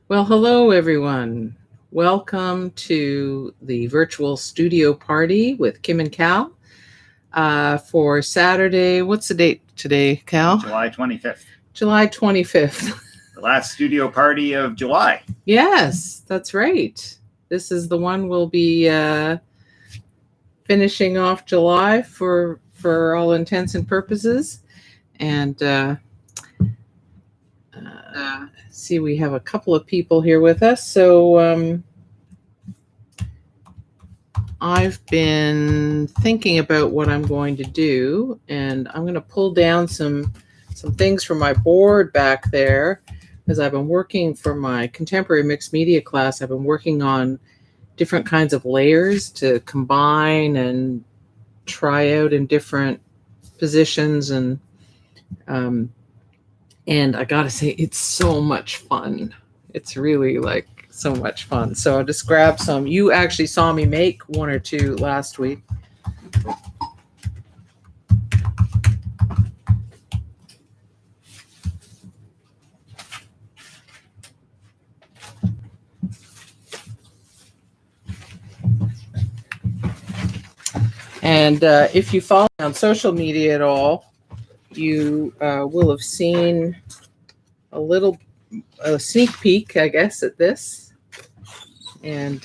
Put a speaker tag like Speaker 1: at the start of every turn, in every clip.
Speaker 1: Well, hello, everyone. Welcome to the virtual studio party with Kim and Cal for Saturday. What's the date today, Cal?
Speaker 2: July 25th.
Speaker 1: July 25th.
Speaker 2: The last studio party of July.
Speaker 1: Yes, that's right. This is the one we'll be finishing off July for all intents and purposes. And see, we have a couple of people here with us. So I've been thinking about what I'm going to do, and I'm going to pull down some things from my board back there because I've been working for my contemporary mixed media class. I've been working on different kinds of layers to combine and try out in different positions, and I gotta say, it's so much fun. It's really like so much fun. So I'll just grab some. You actually saw me make one or two last week. And if you follow me on social media at all, you will have seen a sneak peek, I guess, at this. And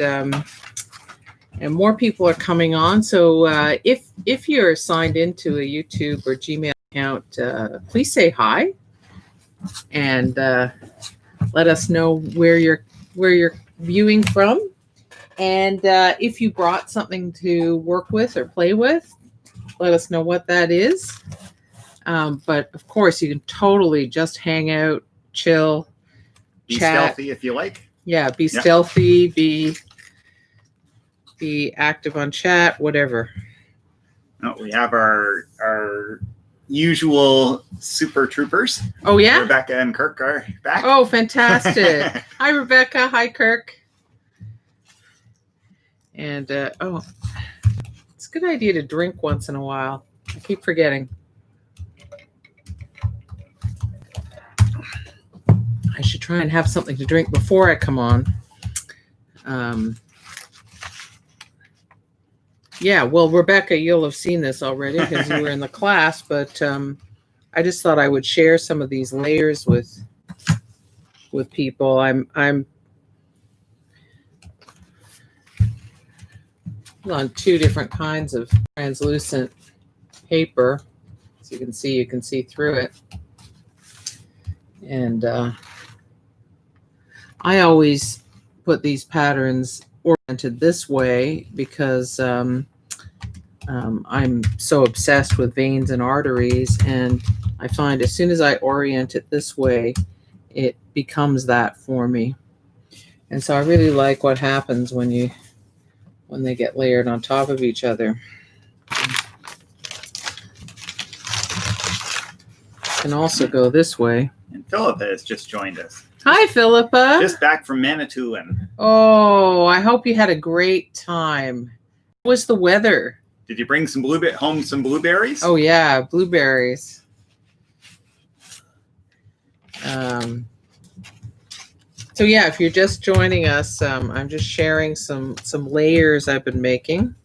Speaker 1: more people are coming on. So if you're signed into a YouTube or Gmail account, please say hi and let us know where you're viewing from. And if you brought something to work with or play with, let us know what that is. But of course, you can totally just hang out, chill,
Speaker 2: be
Speaker 1: chat.
Speaker 2: Stealthy if you like.
Speaker 1: Yeah, be stealthy, be active on chat, whatever.
Speaker 2: Oh, we have our usual super troopers.
Speaker 1: Oh, yeah?
Speaker 2: Rebecca and Kirk are back.
Speaker 1: Oh, fantastic. Hi, Rebecca. Hi, Kirk. And, it's a good idea to drink once in a while. I keep forgetting. I should try and have something to drink before I come on. Yeah, well, Rebecca, you'll have seen this already because you were in the class, but I just thought I would share some of these layers with people. I'm on two different kinds of translucent paper, so you can see through it. And I always put these patterns oriented this way because I'm so obsessed with veins and arteries, and I find as soon as I orient it this way, it becomes that for me. And so I really like what happens when they get layered on top of each other. Can also go this way.
Speaker 2: And Philippa has just joined us.
Speaker 1: Hi, Philippa.
Speaker 2: Just back from Manitoulin.
Speaker 1: Oh, I hope you had a great time. What was the weather?
Speaker 2: Did you bring some blueberries?
Speaker 1: Oh, yeah, blueberries. So yeah, if you're just joining us, I'm just sharing some layers I've been making.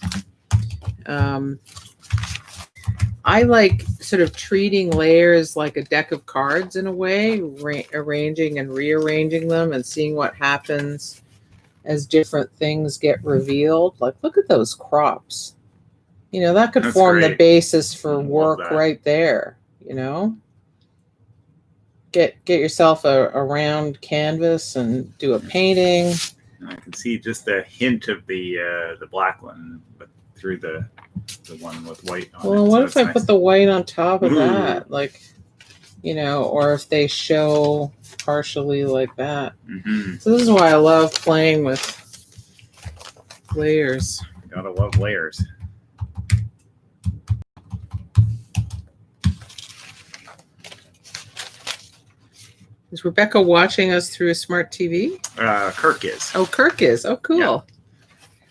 Speaker 1: I like sort of treating layers like a deck of cards in a way, arranging and rearranging them and seeing what happens as different things get revealed. Like, look at those crops. You know, that could
Speaker 2: That's
Speaker 1: form
Speaker 2: great.
Speaker 1: The basis for work right there, you know? Get yourself a round canvas and do a painting.
Speaker 2: I can see just a hint of the black one, but through the one with white on it.
Speaker 1: Well, what if I put the white on top of that? Like, you know, or if they show partially like that.
Speaker 2: Mm-hmm.
Speaker 1: So this is why I love playing with layers.
Speaker 2: Gotta love layers.
Speaker 1: Is Rebecca watching us through a smart TV?
Speaker 2: Kirk is.
Speaker 1: Oh, Kirk is. Oh, cool.
Speaker 2: Yeah.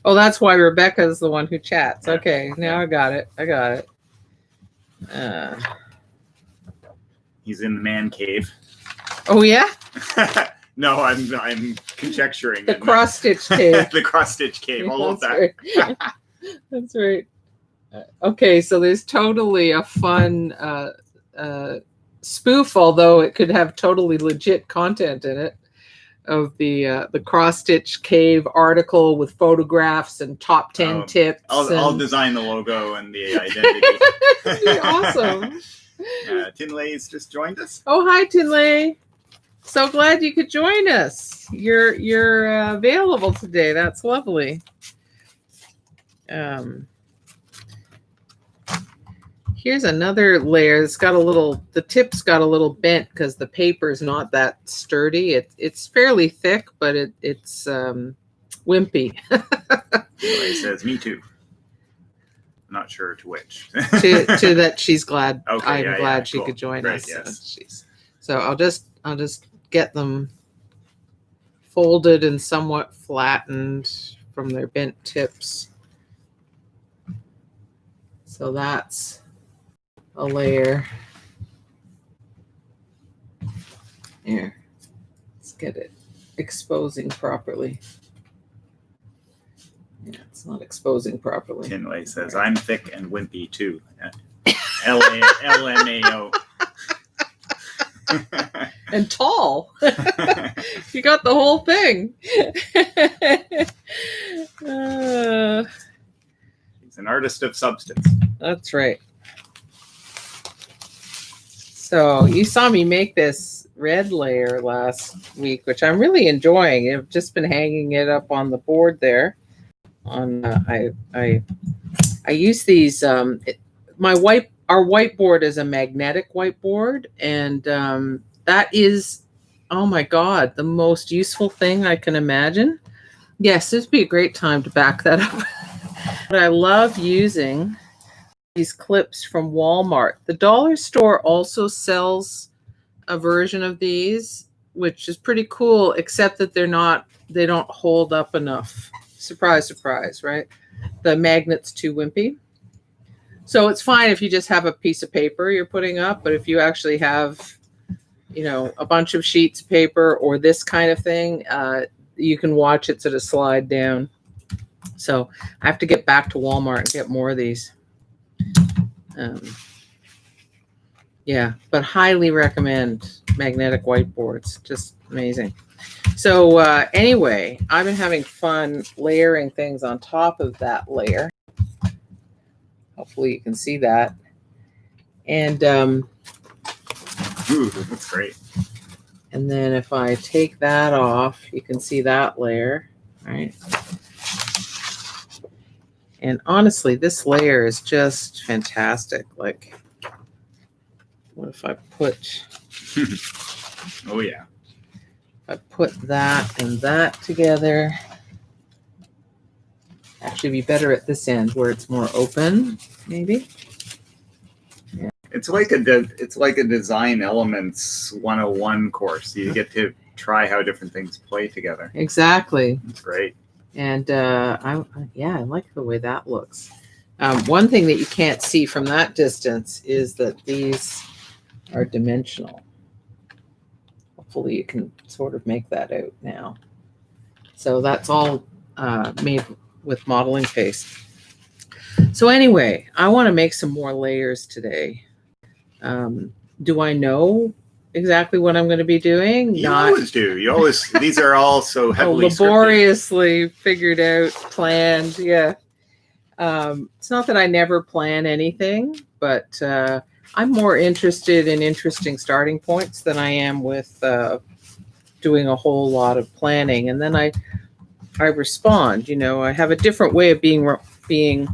Speaker 1: Oh, that's why Rebecca is the one who chats. Okay, now I got it.
Speaker 2: He's in the man cave.
Speaker 1: Oh, yeah?
Speaker 2: No, I'm conjecturing.
Speaker 1: The cross stitch cave.
Speaker 2: The cross stitch cave. All of that.
Speaker 1: Right. That's right. Okay, so there's totally a fun spoof, although it could have totally legit content in it, of the cross stitch cave article with photographs and top 10 tips.
Speaker 2: I'll design the logo and the identity.
Speaker 1: That'd be awesome.
Speaker 2: Tinley's just joined us.
Speaker 1: Oh, hi, Tinley. So glad you could join us. You're available today. That's lovely. Here's another layer. It's got the tip's got a little bent because the paper's not that sturdy. It's fairly thick, but it's wimpy.
Speaker 2: He says, "Me too." I'm not sure to which.
Speaker 1: to that she's glad.
Speaker 2: Okay,
Speaker 1: I'm glad she
Speaker 2: cool.
Speaker 1: could join
Speaker 2: Great,
Speaker 1: us.
Speaker 2: Yes.
Speaker 1: So I'll just get them folded and somewhat flattened from their bent tips. So that's a layer. Here, let's get it exposing properly. Yeah, it's not exposing properly.
Speaker 2: Tinley says, "I'm thick and wimpy too." LMAO.
Speaker 1: And tall. You got the whole thing.
Speaker 2: He's an artist of substance.
Speaker 1: That's right. So you saw me make this red layer last week, which I'm really enjoying. I've just been hanging it up on the board there. I use these. Our whiteboard is a magnetic whiteboard, and that is, oh my God, the most useful thing I can imagine. Yes, this would be a great time to back that up. But I love using these clips from Walmart. The dollar store also sells a version of these, which is pretty cool, except that they don't hold up enough. Surprise, surprise, right? The magnet's too wimpy. So it's fine if you just have a piece of paper you're putting up, but if you actually have, a bunch of sheets of paper or this kind of thing, you can watch it sort of slide down. So I have to get back to Walmart and get more of these. Yeah, but highly recommend magnetic whiteboards. Just amazing. So anyway, I've been having fun layering things on top of that layer. Hopefully you can see that. And
Speaker 2: ooh, that's great.
Speaker 1: And then if I take that off, you can see that layer, right? And honestly, this layer is just fantastic. Like, what if I put...
Speaker 2: Oh, yeah.
Speaker 1: I put that and that together. Actually be better at this end where it's more open, maybe. Yeah.
Speaker 2: It's like a design elements 101 course. You get to try how different things play together.
Speaker 1: Exactly.
Speaker 2: It's great.
Speaker 1: And I like the way that looks. One thing that you can't see from that distance is that these are dimensional. Hopefully you can sort of make that out now. So that's all made with modeling paste. So anyway, I want to make some more layers today. Do I know exactly what I'm going to be doing?
Speaker 2: You always do. You always. These are all so heavily
Speaker 1: laboriously figured out, planned. Yeah. It's not that I never plan anything, but I'm more interested in interesting starting points than I am with doing a whole lot of planning. And then I respond. I have a different way of being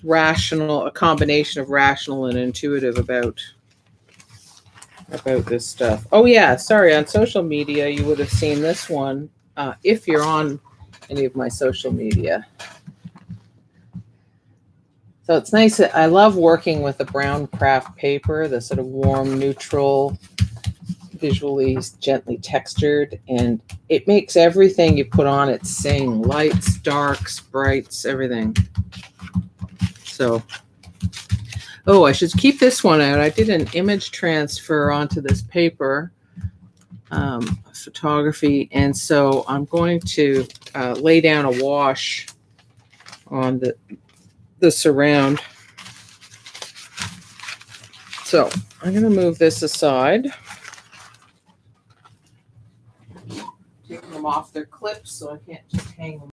Speaker 1: rational, a combination of rational and intuitive about this stuff. Oh yeah, sorry, on social media you would have seen this one if you're on any of my social media. So it's nice. I love working with the brown craft paper, the sort of warm, neutral, visually gently textured, and it makes everything you put on it sing. Lights, darks, brights, everything. So, oh, I should keep this one out. I did an image transfer onto this paper. photography. And so I'm going to lay down a wash on the surround. So I'm going to move this aside. Take them off their clips so I can't just hang them.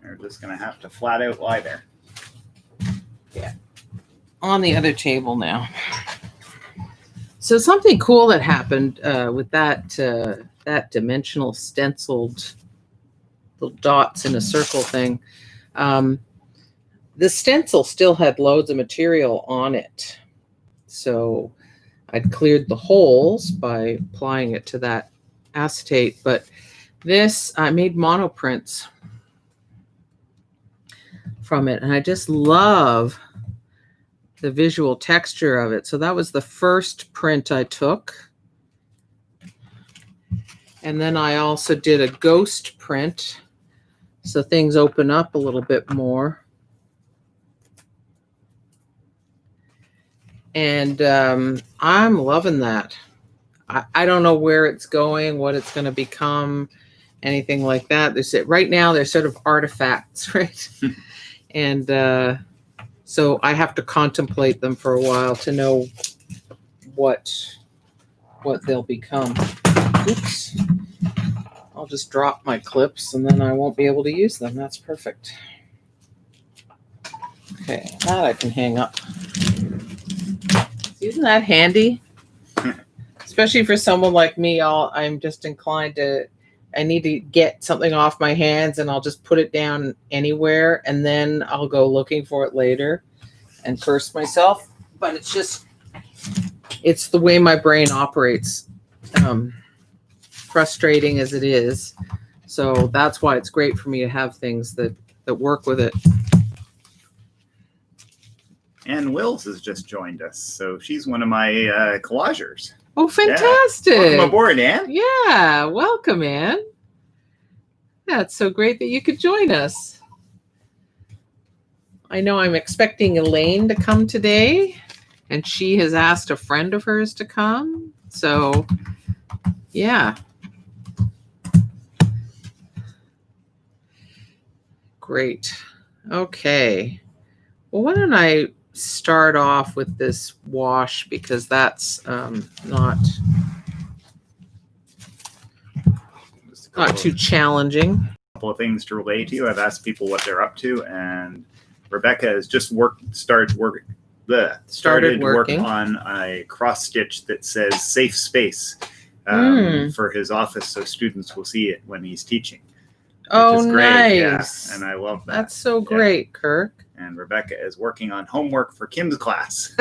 Speaker 2: They're just going to have to flat out lie there.
Speaker 1: Yeah. On the other table now. So something cool that happened with that dimensional stenciled little dots in a circle thing. The stencil still had loads of material on it. So I'd cleared the holes by applying it to that acetate, but this, I made monoprints from it, and I just love the visual texture of it. So that was the first print I took. And then I also did a ghost print, so things open up a little bit more. And I'm loving that. I don't know where it's going, what it's going to become, anything like that. Right now, they're sort of artifacts, right? And so I have to contemplate them for a while to know what they'll become. Oops. I'll just drop my clips and then I won't be able to use them. That's perfect. Okay, that I can hang up. Isn't that handy? Especially for someone like me, I'm just inclined to, I need to get something off my hands and I'll just put it down anywhere and then I'll go looking for it later and curse myself. But it's the way my brain operates, frustrating as it is. So that's why it's great for me to have things that work with it.
Speaker 2: Ann Wills has just joined us. So she's one of my collagers.
Speaker 1: Oh, fantastic.
Speaker 2: Yeah. Welcome aboard, Ann.
Speaker 1: Yeah, welcome, Ann. Yeah, it's so great that you could join us. I know I'm expecting Elaine to come today, and she has asked a friend of hers to come. So, yeah. Great. Okay. Well, why don't I start off with this wash, because that's not too challenging.
Speaker 2: A couple of things to relate to you. I've asked people what they're up to, and Rebecca has just started work on a cross stitch that says "safe space" for his office, so students will see it when he's teaching.
Speaker 1: Oh,
Speaker 2: is great.
Speaker 1: Nice!
Speaker 2: Yeah, and I love that.
Speaker 1: That's so great, Kirk.
Speaker 2: And Rebecca is working on homework for Kim's class.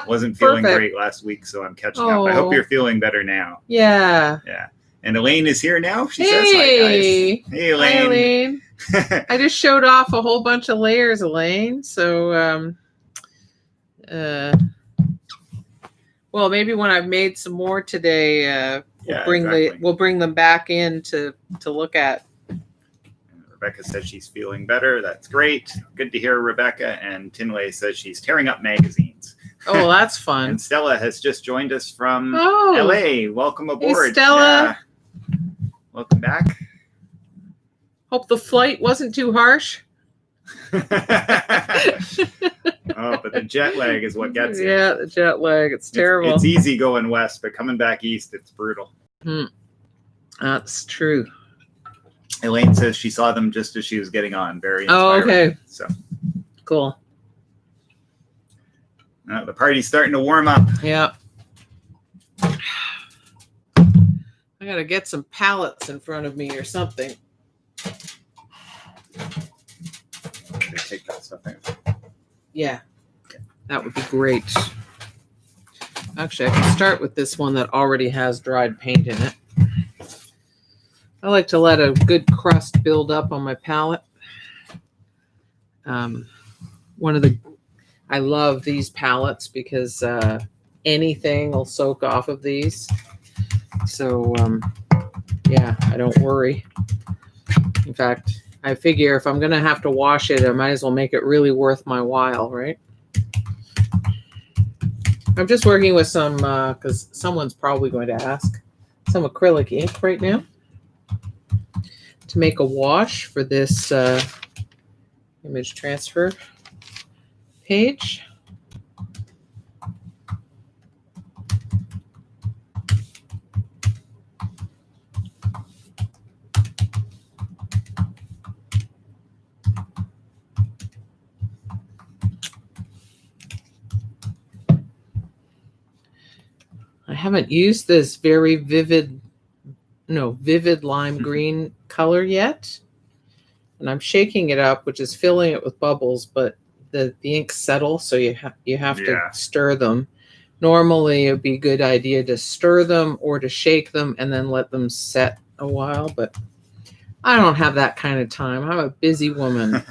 Speaker 2: Wasn't feeling great last week, so I'm catching up. I hope you're feeling better now.
Speaker 1: Yeah.
Speaker 2: Yeah. And Elaine is here now. She says hi, guys. Hey, Elaine.
Speaker 1: Hi, Elaine. I just showed off a whole bunch of layers, Elaine. So, well, maybe when I've made some more today, we'll bring them back in to look at.
Speaker 2: Rebecca says she's feeling better. That's great. Good to hear, Rebecca. And Tinley says she's tearing up magazines.
Speaker 1: Oh, that's fun.
Speaker 2: And Stella has just joined us from LA. Welcome aboard.
Speaker 1: Hey, Stella.
Speaker 2: Yeah. Welcome back.
Speaker 1: Hope the flight wasn't too harsh.
Speaker 2: Oh, but the jet lag is what gets you.
Speaker 1: Yeah, the jet lag. It's terrible.
Speaker 2: It's easy going west, but coming back east, it's brutal.
Speaker 1: That's true.
Speaker 2: Elaine says she saw them just as she was getting on. Very inspiring.
Speaker 1: Oh, okay.
Speaker 2: So
Speaker 1: cool.
Speaker 2: The party's starting to warm up.
Speaker 1: Yeah. I gotta get some pallets in front of me or something.
Speaker 2: Take that stuff out.
Speaker 1: Yeah, that would be great. Actually, I can start with this one that already has dried paint in it. I like to let a good crust build up on my palette. I love these palettes because anything will soak off of these. So, yeah, I don't worry. In fact, I figure if I'm going to have to wash it, I might as well make it really worth my while, right? I'm just working with some, because someone's probably going to ask, some acrylic ink right now to make a wash for this image transfer page. I haven't used this very vivid lime green color yet. And I'm shaking it up, which is filling it with bubbles, but the ink settles, so you have to stir them. Normally, it would be a good idea to stir them or to shake them and then let them set a while, but I don't have that kind of time. I'm a busy woman.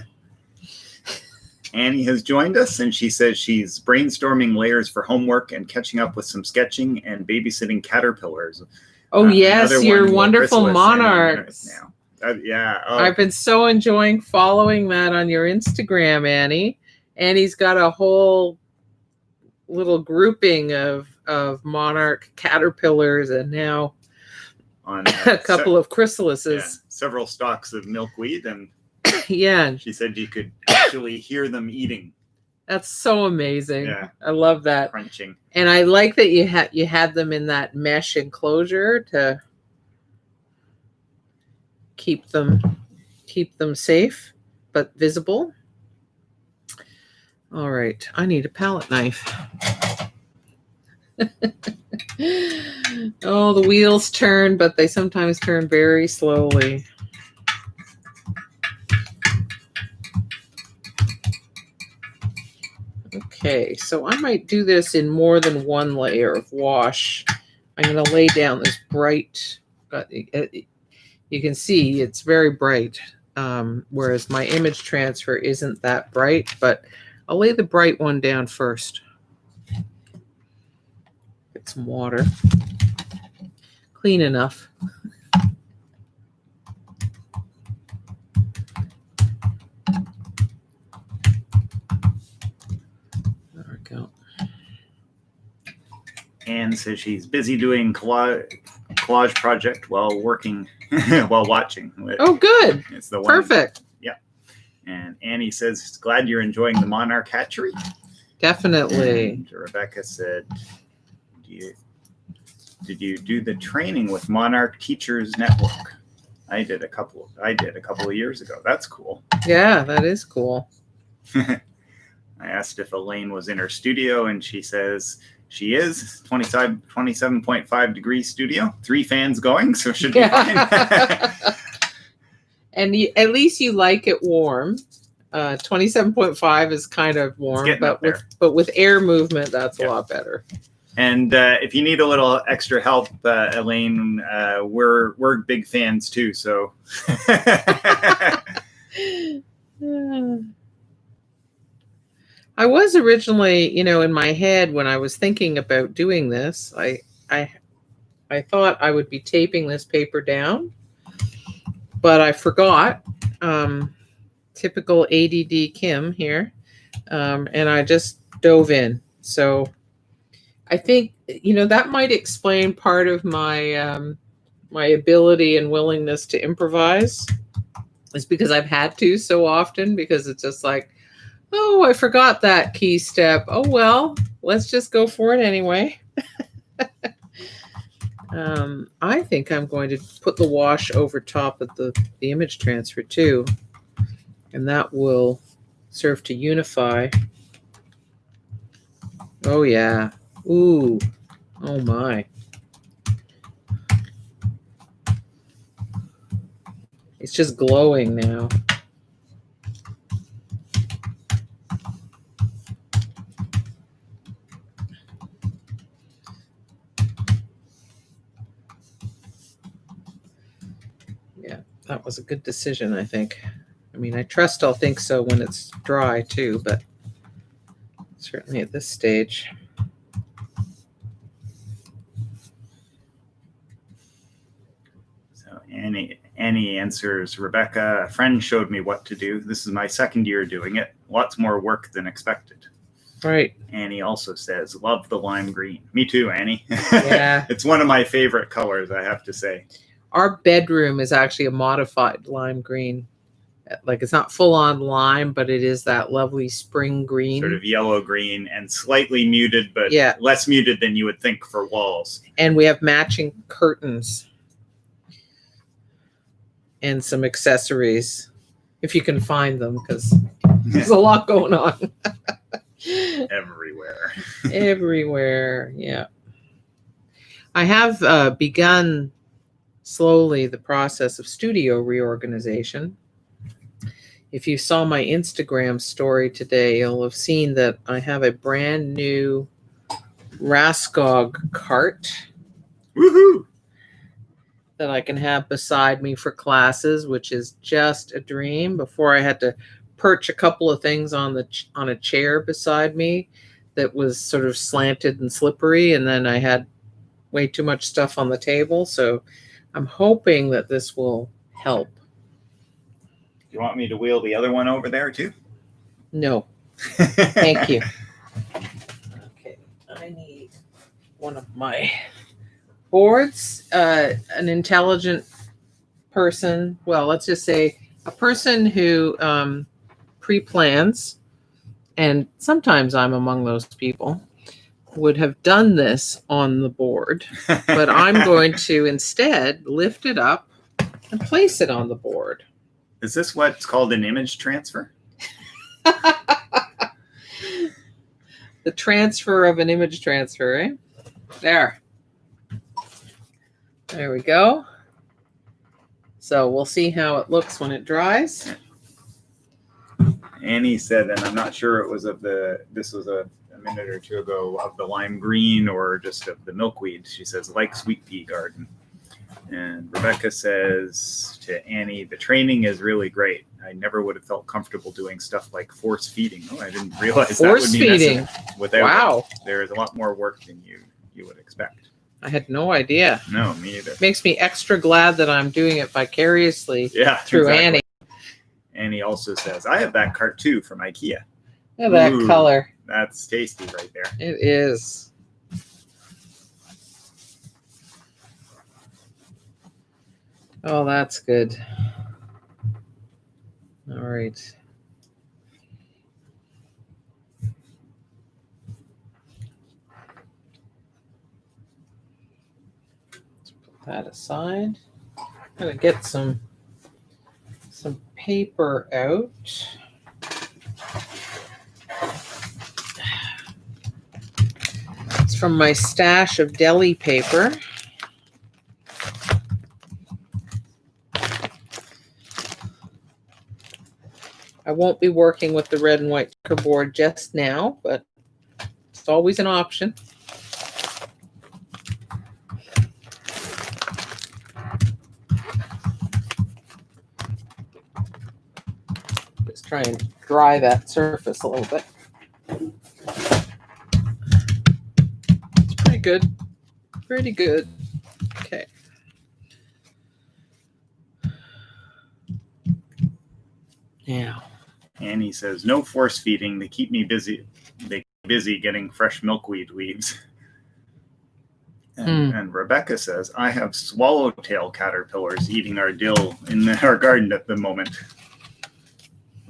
Speaker 2: Annie has joined us, and she says she's brainstorming layers for homework and catching up with some sketching and babysitting caterpillars.
Speaker 1: Oh, yes, your wonderful monarchs.
Speaker 2: Now. Yeah. Oh.
Speaker 1: I've been so enjoying following that on your Instagram, Annie. Annie's got a whole little grouping of monarch caterpillars and now
Speaker 2: on
Speaker 1: a couple of chrysalises.
Speaker 2: Yeah, several stalks of milkweed, and
Speaker 1: yeah,
Speaker 2: she said you could actually hear them eating.
Speaker 1: That's so amazing.
Speaker 2: Yeah.
Speaker 1: I love that.
Speaker 2: Crunching.
Speaker 1: And I like that you had them in that mesh enclosure to keep them safe but visible. All right, I need a palette knife. Oh, the wheels turn, but they sometimes turn very slowly. Okay, so I might do this in more than one layer of wash. I'm going to lay down this bright, you can see it's very bright, whereas my image transfer isn't that bright, but I'll lay the bright one down first. Get some water. Clean enough. There we go.
Speaker 2: Anne says she's busy doing collage project while working, while watching.
Speaker 1: Oh, good.
Speaker 2: It's the one.
Speaker 1: Perfect.
Speaker 2: Yeah. And Annie says, glad you're enjoying the monarch hatchery.
Speaker 1: Definitely.
Speaker 2: And Rebecca said, did you do the training with Monarch Teachers Network? I did a couple of years ago. That's cool.
Speaker 1: Yeah, that is cool.
Speaker 2: I asked if Elaine was in her studio, and she says she is. 27.5 degree studio, 3 fans going, so it should be fine.
Speaker 1: And at least you like it warm. 27.5 is kind of warm, but with air movement, that's a lot better.
Speaker 2: And if you need a little extra help, Elaine, we're big fans too. So
Speaker 1: I was originally, in my head when I was thinking about doing this, I thought I would be taping this paper down, but I forgot. Typical ADD Kim here, and I just dove in. So I think, that might explain part of my my ability and willingness to improvise is because I've had to so often, because it's just like, oh, I forgot that key step. Oh, well, let's just go for it anyway. I think I'm going to put the wash over top of the image transfer too, and that will serve to unify. Oh, yeah. Ooh, oh my. It's just glowing now. Yeah, that was a good decision, I think. I mean, I trust I'll think so when it's dry too, but certainly at this stage.
Speaker 2: Annie answers, Rebecca, a friend showed me what to do. This is my second year doing it. Lots more work than expected.
Speaker 1: Right.
Speaker 2: Annie also says, love the lime green. Me too, Annie.
Speaker 1: Yeah.
Speaker 2: It's one of my favorite colors, I have to say.
Speaker 1: Our bedroom is actually a modified lime green. Like it's not full on lime, but it is that lovely spring green.
Speaker 2: Sort of yellow green and slightly muted, but
Speaker 1: Yeah.
Speaker 2: less muted than you would think for walls.
Speaker 1: And we have matching curtains and some accessories, if you can find them, because there's a lot going on.
Speaker 2: Everywhere.
Speaker 1: Everywhere, yeah. I have begun slowly the process of studio reorganization. If you saw my Instagram story today, you'll have seen that I have a brand new Raskog cart.
Speaker 2: Woohoo!
Speaker 1: That I can have beside me for classes, which is just a dream. Before I had to perch a couple of things on a chair beside me that was sort of slanted and slippery, and then I had way too much stuff on the table. So I'm hoping that this will help.
Speaker 2: Do you want me to wheel the other one over there too?
Speaker 1: No, thank you. Okay, I need one of my boards. An intelligent person, well, let's just say a person who pre-plans, and sometimes I'm among those people, would have done this on the board, but I'm going to instead lift it up and place it on the board.
Speaker 2: Is this what's called an image transfer?
Speaker 1: The transfer of an image transfer, eh? There we go. So we'll see how it looks when it dries.
Speaker 2: Annie said, and I'm not sure it was this was a minute or two ago, of the lime green or just of the milkweed. She says, like sweet pea garden. And Rebecca says to Annie, the training is really great. I never would have felt comfortable doing stuff like force feeding. Oh, I didn't realize that would be necessary. Without
Speaker 1: wow.
Speaker 2: it, there is a lot more work than you would expect.
Speaker 1: I had no idea.
Speaker 2: No, me either.
Speaker 1: Makes me extra glad that I'm doing it vicariously through
Speaker 2: exactly.
Speaker 1: Annie.
Speaker 2: Annie also says, I have that cart too from IKEA.
Speaker 1: Look at that color.
Speaker 2: That's tasty right there.
Speaker 1: It is. Oh, that's good. All right. Let's put that aside. I'm gonna get some paper out. It's from my stash of deli paper. I won't be working with the red and white board just now, but it's always an option. Just try and dry that surface a little bit. It's pretty good. Pretty good. Okay. Now.
Speaker 2: Annie says, no force feeding. They keep me busy. They keep busy getting fresh milkweed leaves. And Rebecca says, I have swallowtail caterpillars eating our dill in our garden at the moment.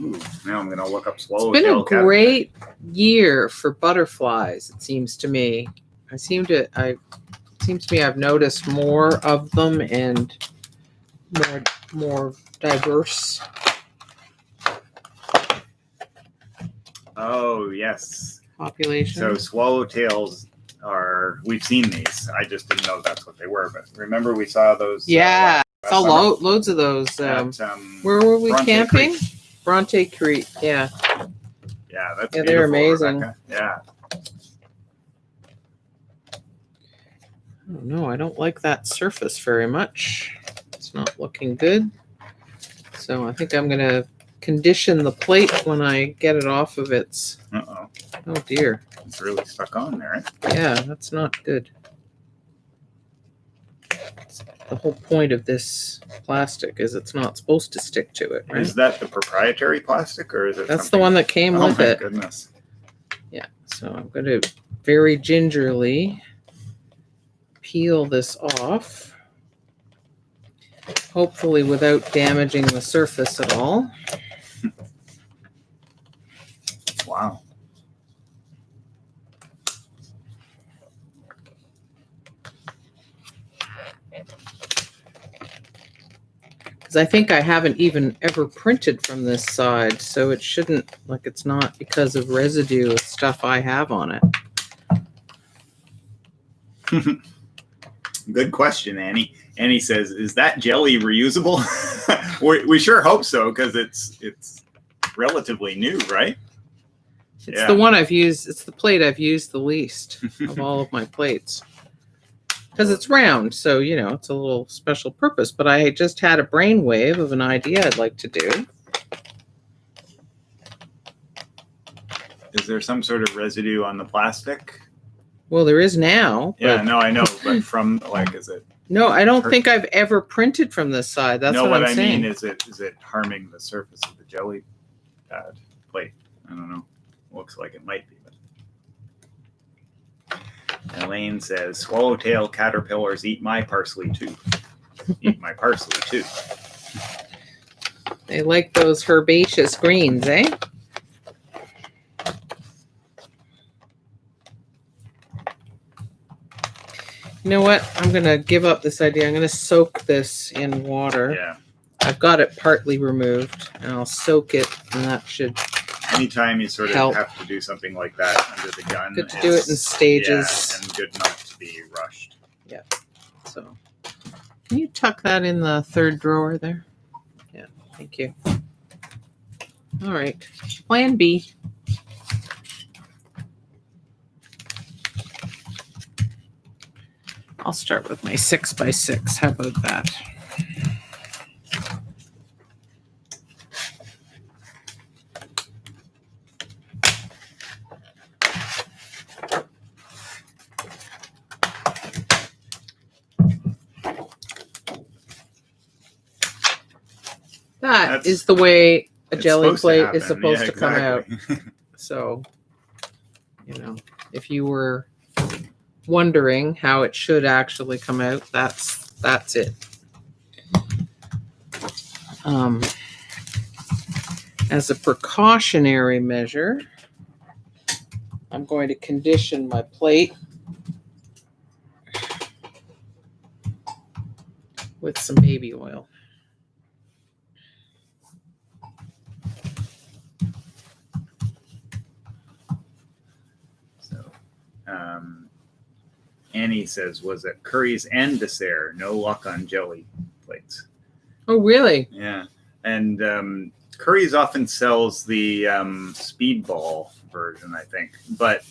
Speaker 2: Ooh, now I'm going to look up swallowtail.
Speaker 1: It's been a great year for butterflies, it seems to me. It seems to me I've noticed more of them and more diverse.
Speaker 2: Oh, yes.
Speaker 1: Population.
Speaker 2: So swallowtails we've seen these. I just didn't know that's what they were. But remember we saw those.
Speaker 1: Yeah, saw loads of those. Where were we camping?
Speaker 2: Creek.
Speaker 1: Bronte Creek. Yeah.
Speaker 2: Yeah, that's
Speaker 1: they're amazing.
Speaker 2: Rebecca. Yeah.
Speaker 1: Oh, no, I don't like that surface very muit's not looking good. So I think I'm going to condition the plate when I get it off of its.
Speaker 2: Uh-oh.
Speaker 1: Oh, dear.
Speaker 2: It's really stuck on there.
Speaker 1: Yeah, that's not good. The whole point of this plastic is it's not supposed to stick to it, right?
Speaker 2: Is that the proprietary plastic or is it
Speaker 1: That's the one that came with it.
Speaker 2: Oh, my goodness.
Speaker 1: Yeah. So I'm going to very gingerly peel this off, hopefully without damaging the surface at all.
Speaker 2: Wow.
Speaker 1: Because I think I haven't even ever printed from this side, so it shouldn't, like, it's not because of residue of stuff I have on it.
Speaker 2: Good question, Annie. Annie says, "Is that jelly reusable?" we sure hope so, because it's relatively new, right?
Speaker 1: It's the one I've used. It's the plate I've used the least of all of my plates. Because it's round, so, you know, it's a little special purpose. But I just had a brainwave of an idea I'd like to do.
Speaker 2: Is there some sort of residue on the plastic?
Speaker 1: Well, there is now.
Speaker 2: Yeah, no, I know. But from, like, is it?
Speaker 1: No, I don't think I've ever printed from this side. That's what I'm saying.
Speaker 2: No, what I mean is it harming the surface of the jelly pad plate? I don't know. Looks like it might be. Elaine says, "Swallowtail caterpillars eat my parsley too. Eat my parsley too."
Speaker 1: They like those herbaceous greens, eh? You know what? I'm going to give up this idea. I'm going to soak this in water.
Speaker 2: Yeah.
Speaker 1: I've got it partly removed, and I'll soak it, and that should
Speaker 2: Anytime you sort of
Speaker 1: help.
Speaker 2: have to do something like that under the gun,
Speaker 1: Good to do it in stages.
Speaker 2: Yeah, and good not to be rushed.
Speaker 1: Yeah. So, can you tuck that in the third drawer there? Yeah, thank you. All right, plan B. I'll start with my 6x6. How about that? That is the way a jelly plate is supposed to come out. So, you know, if you were wondering how it should actually come out, that's it. As a precautionary measure, I'm going to condition my plate with some baby oil.
Speaker 2: So, Annie says, "Was it curries and dessert? No luck on jelly plates."
Speaker 1: Oh, really?
Speaker 2: Yeah, and Curry's often sells the speedball version, I think, but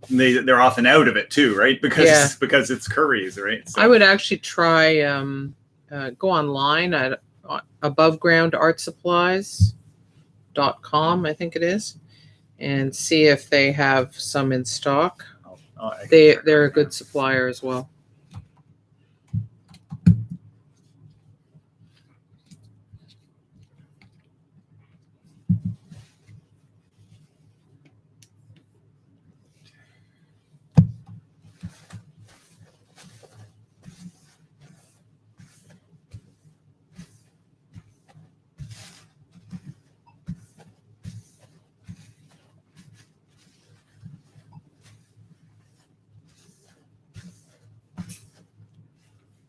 Speaker 2: they're often out of it too, right? Because it's Curry's, right? So.
Speaker 1: I would actually try go online at abovegroundartsupplies.com, I think it is, and see if they have some in stock. They're a good supplier as well.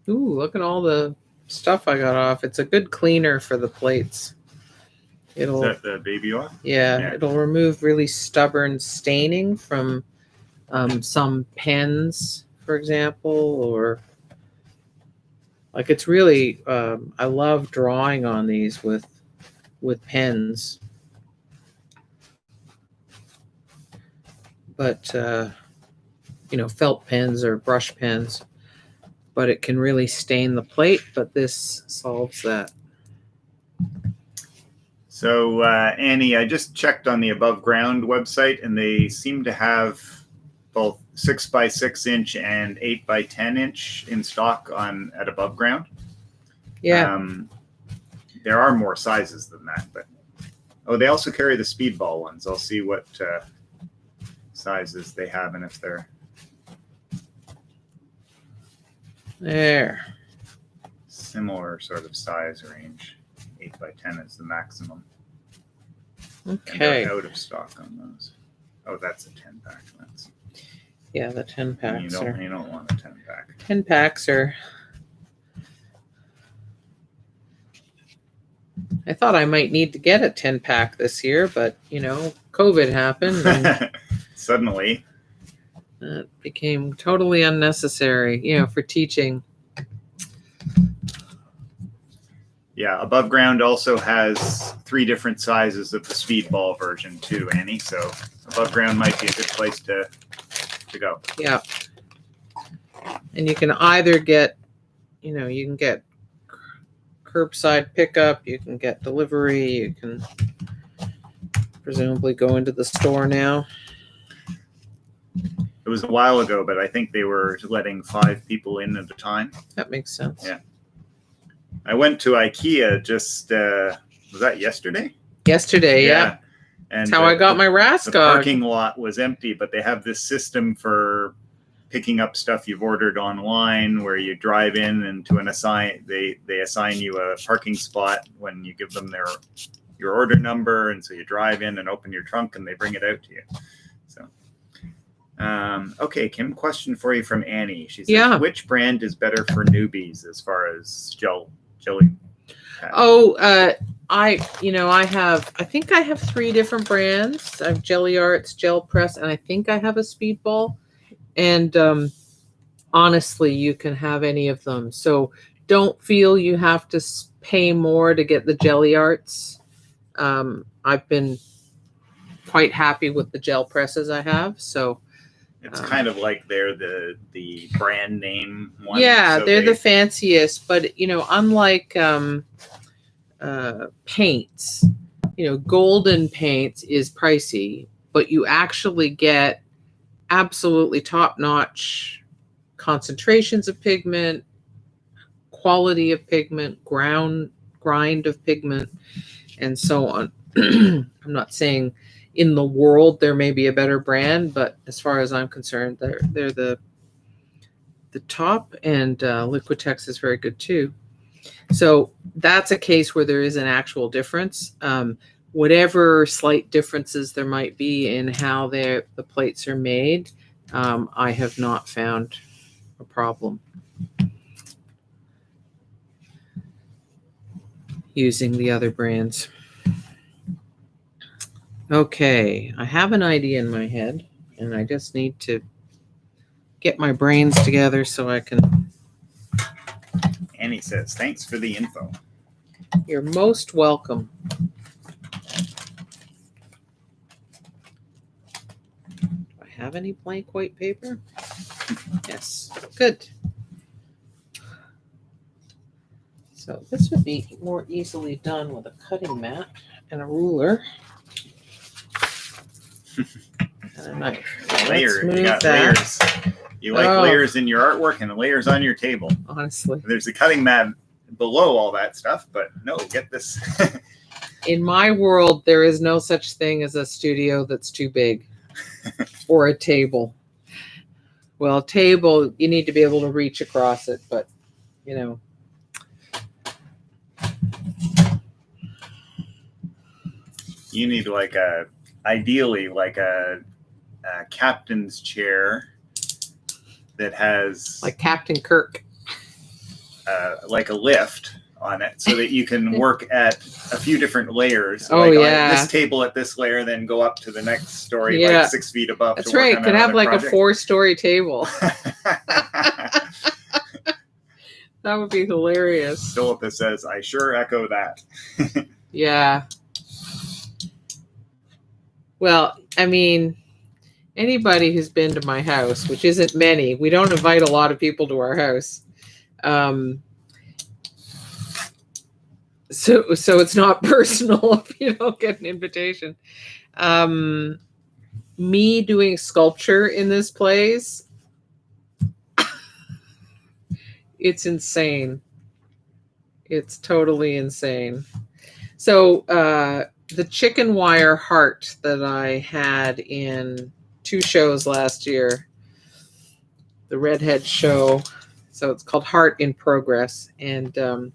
Speaker 1: Ooh, look at all the stuff I got off. It's a good cleaner for the plates.
Speaker 2: Is that the baby oil?
Speaker 1: Yeah, it'll remove really stubborn staining from some pens, for example, or like it's really, I love drawing on these with pens. But, you know, felt pens or brush pens. But it can really stain the plate, but this solves that.
Speaker 2: So, Annie, I just checked on the Above Ground website, and they seem to have both 6x6 inch and 8x10 inch in stock at Above Ground.
Speaker 1: Yeah.
Speaker 2: There are more sizes than that, but they also carry the speedball ones. I'll see what sizes they have and if they're
Speaker 1: There.
Speaker 2: similar sort of size range. 8 by 10 is the maximum. And
Speaker 1: Okay.
Speaker 2: they're out of stock on those. Oh, that's a 10 pack. That's
Speaker 1: Yeah, the 10
Speaker 2: you
Speaker 1: packs
Speaker 2: don't
Speaker 1: are
Speaker 2: you don't want a 10 pack.
Speaker 1: 10 packs are. I thought I might need to get a 10 pack this year, but COVID happened and
Speaker 2: Suddenly.
Speaker 1: it became totally unnecessary, for teaching.
Speaker 2: Yeah, Above Ground also has 3 different sizes of the speedball version too, Annie. So Above Ground might be a good place to go.
Speaker 1: Yeah. And you can either get, you can get curbside pickup, you can get delivery, you can presumably go into the store now.
Speaker 2: It was a while ago, but I think they were letting 5 people in at a time.
Speaker 1: That makes sense.
Speaker 2: Yeah. I went to IKEA just, was that yesterday?
Speaker 1: Yesterday, yeah.
Speaker 2: And
Speaker 1: that's how I got my
Speaker 2: The
Speaker 1: Raskog.
Speaker 2: parking lot was empty, but they have this system for picking up stuff you've ordered online where you drive in and they assign you a parking spot when you give them your order number, and so you drive in and open your trunk and they bring it out to you. So okay, Kim, question for you from Annie. She says, which brand is better for newbies as far as jelly pads?
Speaker 1: I think I have 3 different brands. I have Jelly Arts, Gel Press, and I think I have a Speedball. And honestly, you can have any of them. So don't feel you have to pay more to get the Jelly Arts. I've been quite happy with the gel presses I have. So
Speaker 2: it's kind of like they're the brand name one.
Speaker 1: Yeah,
Speaker 2: so
Speaker 1: they're the fanciest. But, unlike paints, golden paints is pricey, but you actually get absolutely top-notch concentrations of pigment, quality of pigment, grind of pigment, and so on. I'm not saying in the world there may be a better brand, but as far as I'm concerned, they're the top, and Liquitex is very good too. So that's a case where there is an actual difference. Whatever slight differences there might be in how the plates are made, I have not found a problem using the other brands. Okay, I have an idea in my head, and I just need to get my brains together so I can.
Speaker 2: Annie says, thanks for the info.
Speaker 1: You're most welcome. Have any blank white paper? Yes, good. So this would be more easily done with a cutting mat and a ruler and a knife.
Speaker 2: Layers. You got layers. You like layers in your artwork and layers on your table.
Speaker 1: Honestly.
Speaker 2: There's a cutting mat below all that stuff, but no, get this.
Speaker 1: In my world, there is no such thing as a studio that's too big. Or a table. Well, a table, you need to be able to reach across it, but,
Speaker 2: You need ideally a captain's chair that has
Speaker 1: like Captain Kirk,
Speaker 2: like a lift on it, so that you can work at a few different layers.
Speaker 1: On
Speaker 2: this table at this layer, then go up to the next story, 6 feet above.
Speaker 1: That's right. Could have like project. A 4-story table. That would be hilarious.
Speaker 2: Philippa says, I sure echo that.
Speaker 1: Yeah. Well, I mean, anybody who's been to my house, which isn't many, we don't invite a lot of people to our house. So it's not personal if you don't get an invitation. Me doing sculpture in this place, it's insane. It's totally insane. So the chicken wire heart that I had in 2 shows last year. The Redhead show. So it's called Heart in Progress. And it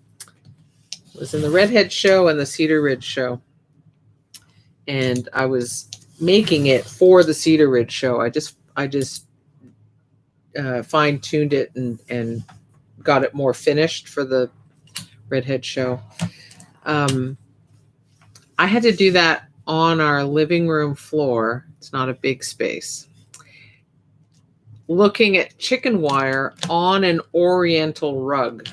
Speaker 1: was in the Redhead show and the Cedar Ridge show. And I was making it for the Cedar Ridge show. I just fine-tuned it and got it more finished for the Redhead show. I had to do that on our living room floor. It's not a big space. Looking at chicken wire on an oriental rug.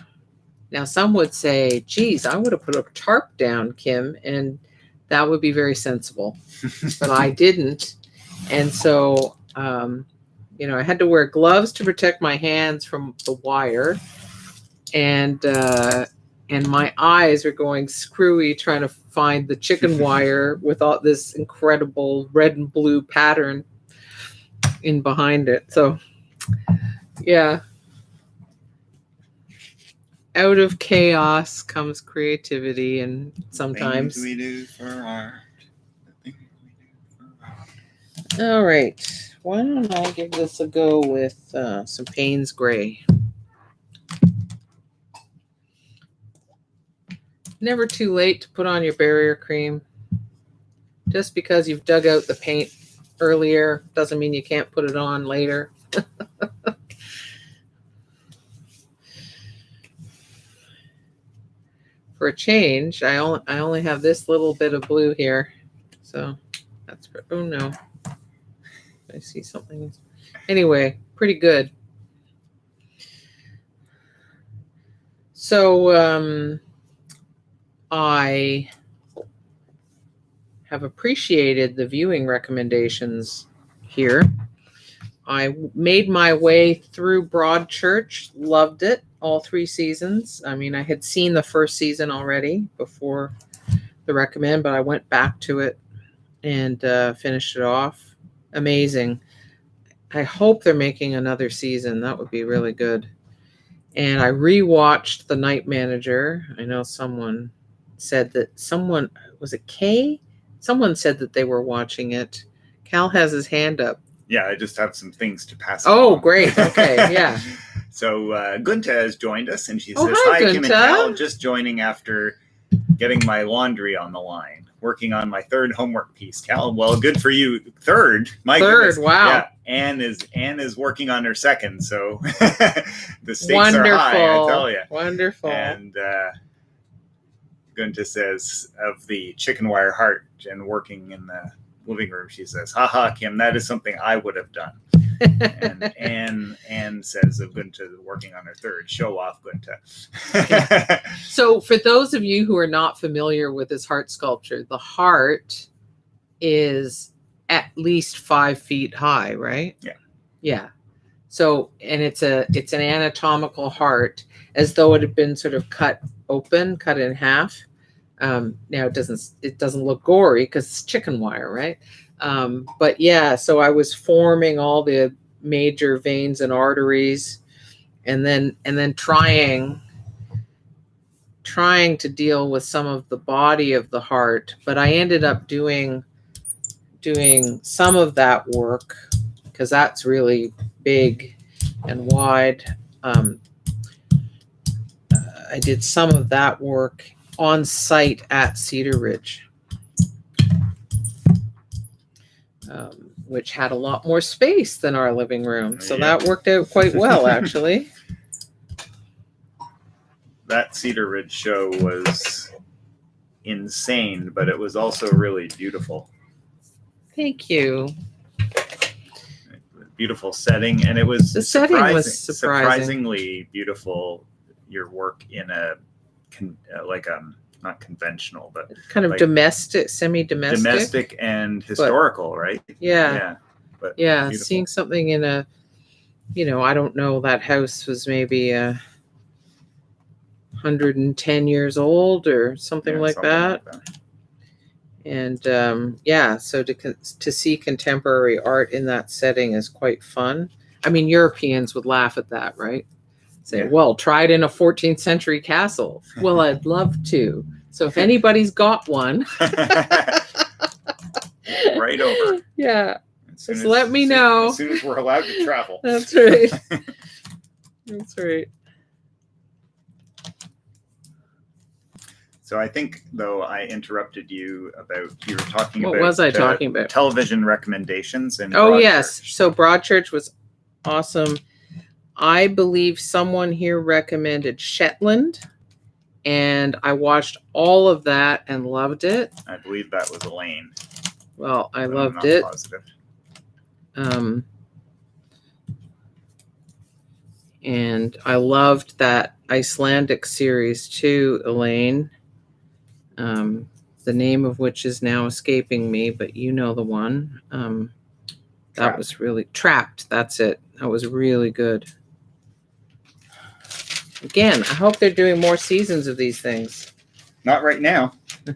Speaker 1: Now, some would say, geez, I would have put a tarp down, Kim, and that would be very sensible. But I didn't. And so, I had to wear gloves to protect my hands from the wire. And my eyes are going screwy trying to find the chicken wire with all this incredible red and blue pattern in behind it. So, yeah. Out of chaos comes creativity, and sometimes
Speaker 2: Things we do for art. The things we do for art.
Speaker 1: All right. Why don't I give this a go with some Payne's Gray? Never too late to put on your barrier cream. Just because you've dug out the paint earlier doesn't mean you can't put it on later. For a change, I only have this little bit of blue here. So that's, oh no. I see something. Anyway, pretty good. So I have appreciated the viewing recommendations here. I made my way through Broadchurch, loved it, all 3 seasons. I mean, I had seen the first season already before the recommend, but I went back to it and finished it off. Amazing. I hope they're making another season. That would be really good. And I rewatched The Night Manager. I know someone said that was it Kay? Someone said that they were watching it. Cal has his hand up.
Speaker 2: Yeah, I just have some things to pass
Speaker 1: Oh,
Speaker 2: along.
Speaker 1: great. Okay, yeah.
Speaker 2: So Gunta has joined us, and she
Speaker 1: Oh,
Speaker 2: says,
Speaker 1: hi,
Speaker 2: Kim and
Speaker 1: Gunta.
Speaker 2: Cal, just joining after getting my laundry on the line, working on my 3rd homework piece. Cal, well, good for you. 3rd? My goodness.
Speaker 1: Wow.
Speaker 2: Yeah, Anne is working on her 2nd, so the stakes are high, I tell you.
Speaker 1: Wonderful.
Speaker 2: And Gunta says, of the chicken wire heart and working in the living room, she says, haha, Kim, that is something I would have done. And Anne says of Gunta working on her 3rd. Show off, Gunta.
Speaker 1: So for those of you who are not familiar with this heart sculpture, the heart is at least 5 feet high, right?
Speaker 2: Yeah.
Speaker 1: Yeah. So, and it's an anatomical heart, as though it had been sort of cut in half. Now it doesn't look gory because it's chicken wire, right? But yeah, so I was forming all the major veins and arteries, and then trying to deal with some of the body of the heart. But I ended up doing some of that work because that's really big and wide. I did some of that work on site at Cedar Ridge, which had a lot more space than our living room. So that worked out quite well, actually.
Speaker 2: That Cedar Ridge show was insane, but it was also really beautiful.
Speaker 1: Thank you.
Speaker 2: Beautiful setting, and it was
Speaker 1: the setting was
Speaker 2: surprisingly beautiful. Your work in a not conventional, but
Speaker 1: kind of domestic, semi-domestic,
Speaker 2: and historical, right?
Speaker 1: Yeah,
Speaker 2: but
Speaker 1: beautiful. Seeing something in a, I don't know, that house was maybe 110 years old or something like that. And so to see contemporary art in that setting is quite fun. I mean, Europeans would laugh at that, right? Say, well, try it in a 14th century castle. Well, I'd love to. So if anybody's got one.
Speaker 2: Right over.
Speaker 1: Yeah. Just let me know.
Speaker 2: As soon as we're allowed to travel.
Speaker 1: That's right. That's right.
Speaker 2: So I think, though, I interrupted you about, you were talking
Speaker 1: What
Speaker 2: about...
Speaker 1: was I talking about?
Speaker 2: Television recommendations and
Speaker 1: Oh, yes.
Speaker 2: Broadchurch.
Speaker 1: So Broadchurch was awesome. I believe someone here recommended Shetland, and I watched all of that and loved it.
Speaker 2: I believe that was Elaine.
Speaker 1: Well, I
Speaker 2: but
Speaker 1: loved
Speaker 2: I'm not
Speaker 1: it.
Speaker 2: Positive.
Speaker 1: And I loved that Icelandic series too, Elaine. The name of which is now escaping me, but you know the one. That was really Trapped. That's it. That was really good. Again, I hope they're doing more seasons of these things.
Speaker 2: Not right now.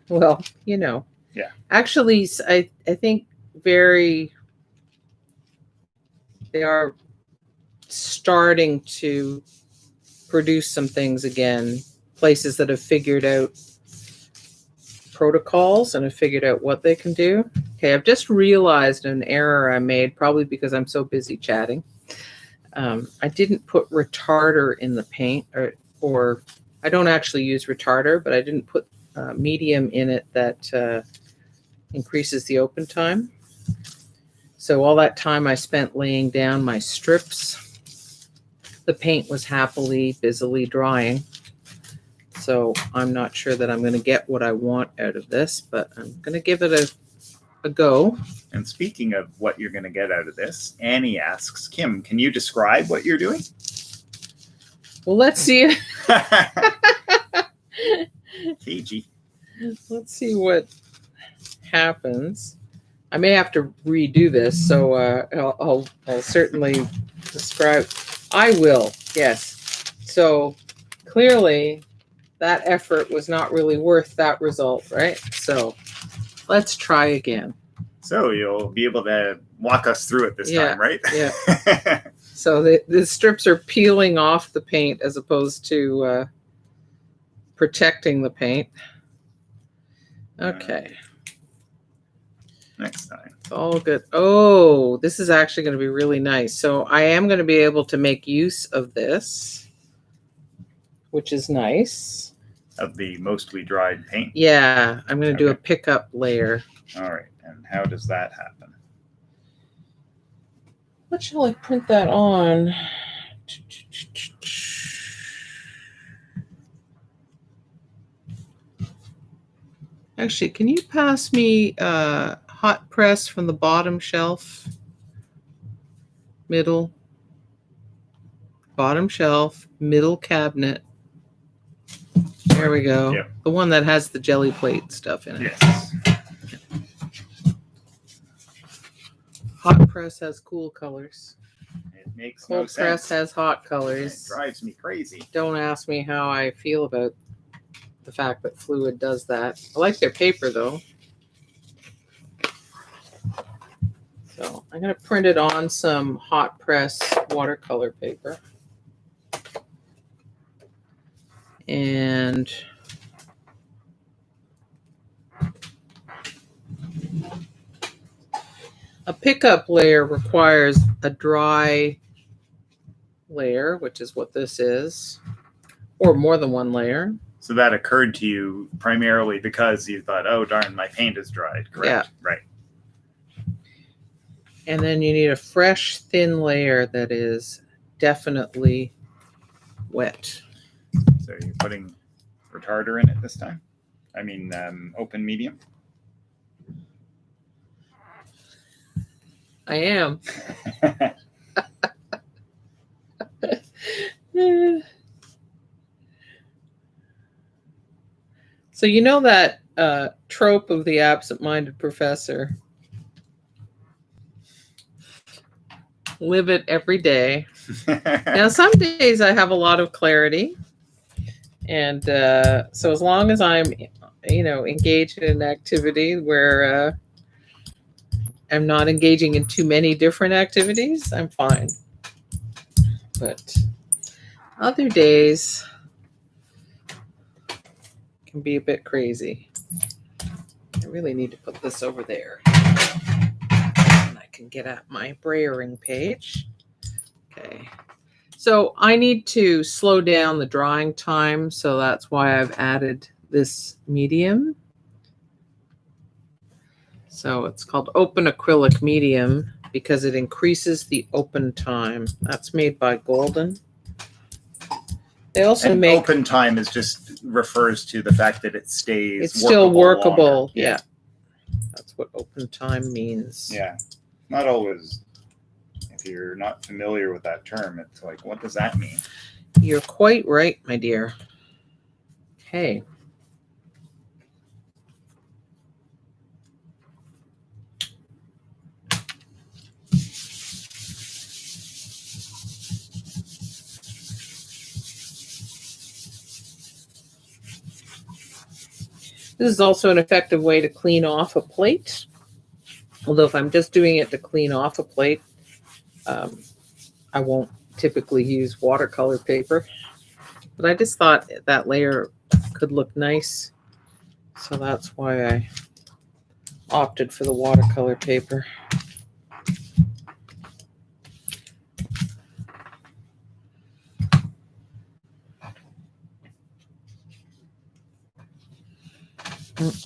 Speaker 1: Well, you know.
Speaker 2: Yeah.
Speaker 1: Actually, I think they are starting to produce some things again. Places that have figured out protocols and have figured out what they can do. Okay, I've just realized an error I made, probably because I'm so busy chatting. I didn't put retarder in the paint, or I don't actually use retarder, but I didn't put medium in it that increases the open time. So all that time I spent laying down my strips, the paint was busily drying. So I'm not sure that I'm going to get what I want out of this, but I'm going to give it a go.
Speaker 2: And speaking of what you're going to get out of this, Annie asks, Kim, can you describe what you're doing?
Speaker 1: Well, let's see.
Speaker 2: Cagey.
Speaker 1: Let's see what happens. I may have to redo this, so I'll certainly describe. I will, yes. So clearly that effort was not really worth that result, right? So let's try again.
Speaker 2: So you'll be able to walk us through it this time, right?
Speaker 1: Yeah. So the strips are peeling off the paint as opposed to protecting the paint. Okay.
Speaker 2: Next time.
Speaker 1: It's all good. Oh, this is actually going to be really nice. So I am going to be able to make use of this, which is nice.
Speaker 2: Of the mostly dried paint?
Speaker 1: Yeah, I'm going to do a pickup layer.
Speaker 2: All right. And how does that happen?
Speaker 1: What shall I print that on? Actually, can you pass me hot press from the bottom shelf? Middle. Bottom shelf, middle cabinet. There we go.
Speaker 2: Yep.
Speaker 1: The one that has the jelly plate stuff in it.
Speaker 2: Yes.
Speaker 1: Hot press has cool colors.
Speaker 2: It makes
Speaker 1: Cold
Speaker 2: no sense.
Speaker 1: press has hot colors.
Speaker 2: It drives me crazy.
Speaker 1: Don't ask me how I feel about the fact that Fluid does that. I like their paper though. So I'm going to print it on some hot press watercolor paper. And a pickup layer requires a dry layer, which is what this is, or more than one layer.
Speaker 2: So that occurred to you primarily because you thought, oh, darn, my paint is dried, correct?
Speaker 1: Yeah.
Speaker 2: Right.
Speaker 1: And then you need a fresh, thin layer that is definitely wet.
Speaker 2: So you're putting retarder in it this time? I mean, open medium?
Speaker 1: I am. So you know that trope of the absent-minded professor. Live it every day. Now, some days I have a lot of clarity. And so as long as I'm, engaged in an activity where I'm not engaging in too many different activities, I'm fine. But other days can be a bit crazy. I really need to put this over there. And I can get at my brayering page. Okay. So I need to slow down the drying time, so that's why I've added this medium. So it's called open acrylic medium because it increases the open time. That's made by Golden. They also
Speaker 2: And
Speaker 1: make
Speaker 2: open time is just refers to the fact that it stays.
Speaker 1: it's still workable.
Speaker 2: longer.
Speaker 1: Yeah. That's what open time means.
Speaker 2: Yeah. Not always. If you're not familiar with that term, it's like, what does that mean?
Speaker 1: You're quite right, my dear. Okay. This is also an effective way to clean off a plate. Although if I'm just doing it to clean off a plate, I won't typically use watercolor paper. But I just thought that layer could look nice. So that's why I opted for the watercolor paper.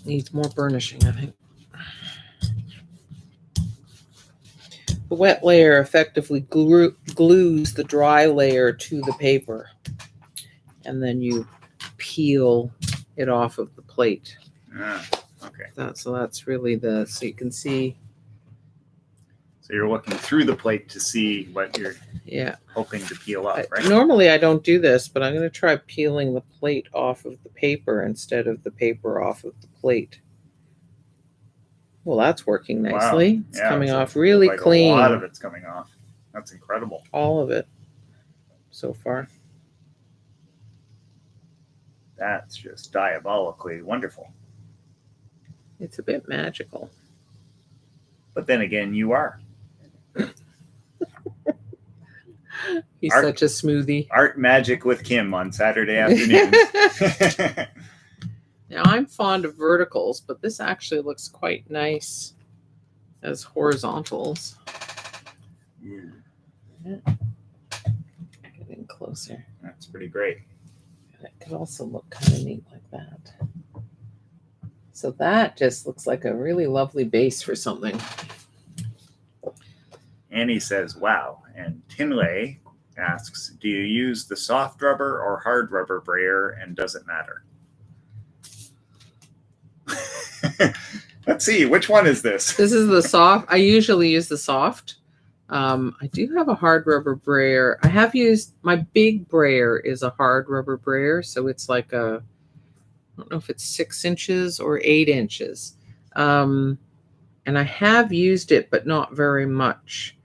Speaker 1: Needs more burnishing, I think. The wet layer effectively glues the dry layer to the paper, and then you peel it off of the plate.
Speaker 2: Okay.
Speaker 1: So that's really so you can see.
Speaker 2: So you're looking through the plate to see what you're hoping to peel up, right?
Speaker 1: Normally I don't do this, but I'm going to try peeling the plate off of the paper instead of the paper off of the plate. Well, that's working nicely.
Speaker 2: Wow.
Speaker 1: It's coming off really
Speaker 2: like
Speaker 1: clean.
Speaker 2: A lot of it's coming off. That's incredible.
Speaker 1: All of it so far.
Speaker 2: That's just diabolically wonderful.
Speaker 1: It's a bit magical.
Speaker 2: But then again, you are.
Speaker 1: He's such a smoothie.
Speaker 2: Art Magic with Kim on Saturday afternoons.
Speaker 1: Now, I'm fond of verticals, but this actually looks quite nice as horizontals. Yeah. Getting closer.
Speaker 2: That's pretty great.
Speaker 1: It could also look kind of neat like that. So that just looks like a really lovely base for something.
Speaker 2: Annie says, wow. And Tinley asks, do you use the soft rubber or hard rubber brayer, and does it matter? Let's see, which one is this?
Speaker 1: This is the soft. I usually use the soft. I do have a hard rubber brayer. I have used, my big brayer is a hard rubber brayer. So it's like I don't know if it's 6 inches or 8 inches. And I have used it, but not very much.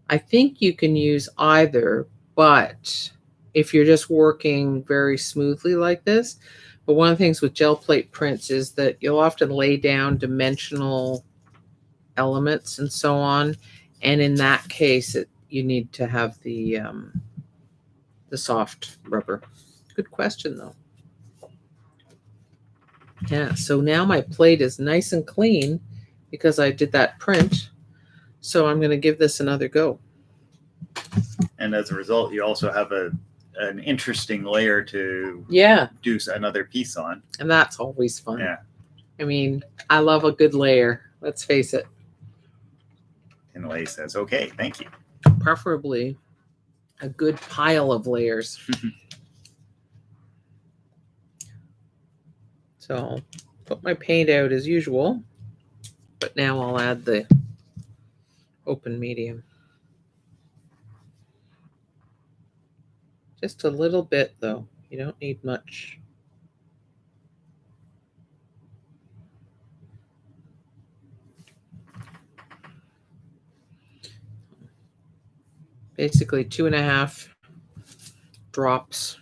Speaker 1: I think you can use either, but if you're just working very smoothly like this. But one of the things with gel plate prints is that you'll often lay down dimensional elements and so on. And in that case, you need to have the soft rubber. Good question, though. Yeah, so now my plate is nice and clean because I did that print. So I'm going to give this another go.
Speaker 2: And as a result, you also have an interesting layer to do another piece on.
Speaker 1: And that's always fun.
Speaker 2: Yeah.
Speaker 1: I mean, I love a good layer. Let's face it.
Speaker 2: Tinley says, okay, thank you.
Speaker 1: Preferably a good pile of layers. So I'll put my paint out as usual, but now I'll add the open medium. Just a little bit, though. You don't need much. Basically 2.5 drops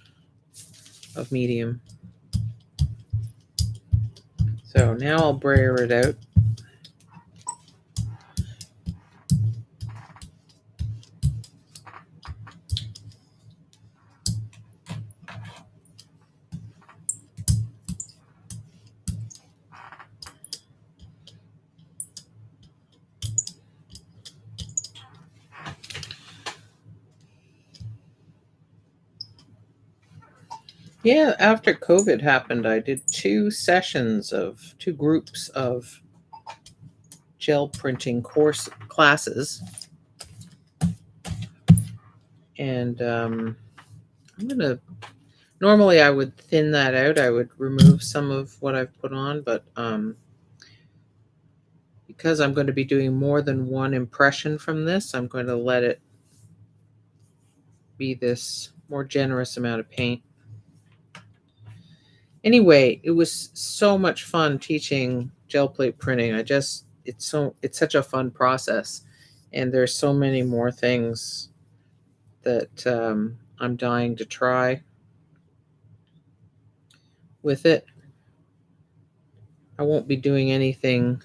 Speaker 1: of medium. So now I'll brayer it out. Yeah, after COVID happened, I did two groups of gel printing classes. And normally I would thin that out. I would remove some of what I've put on, but because I'm going to be doing more than one impression from this, I'm going to let it be this more generous amount of paint. Anyway, it was so much fun teaching gel plate printing. It's such a fun process, and there's so many more things that I'm dying to try with it. I won't be doing anything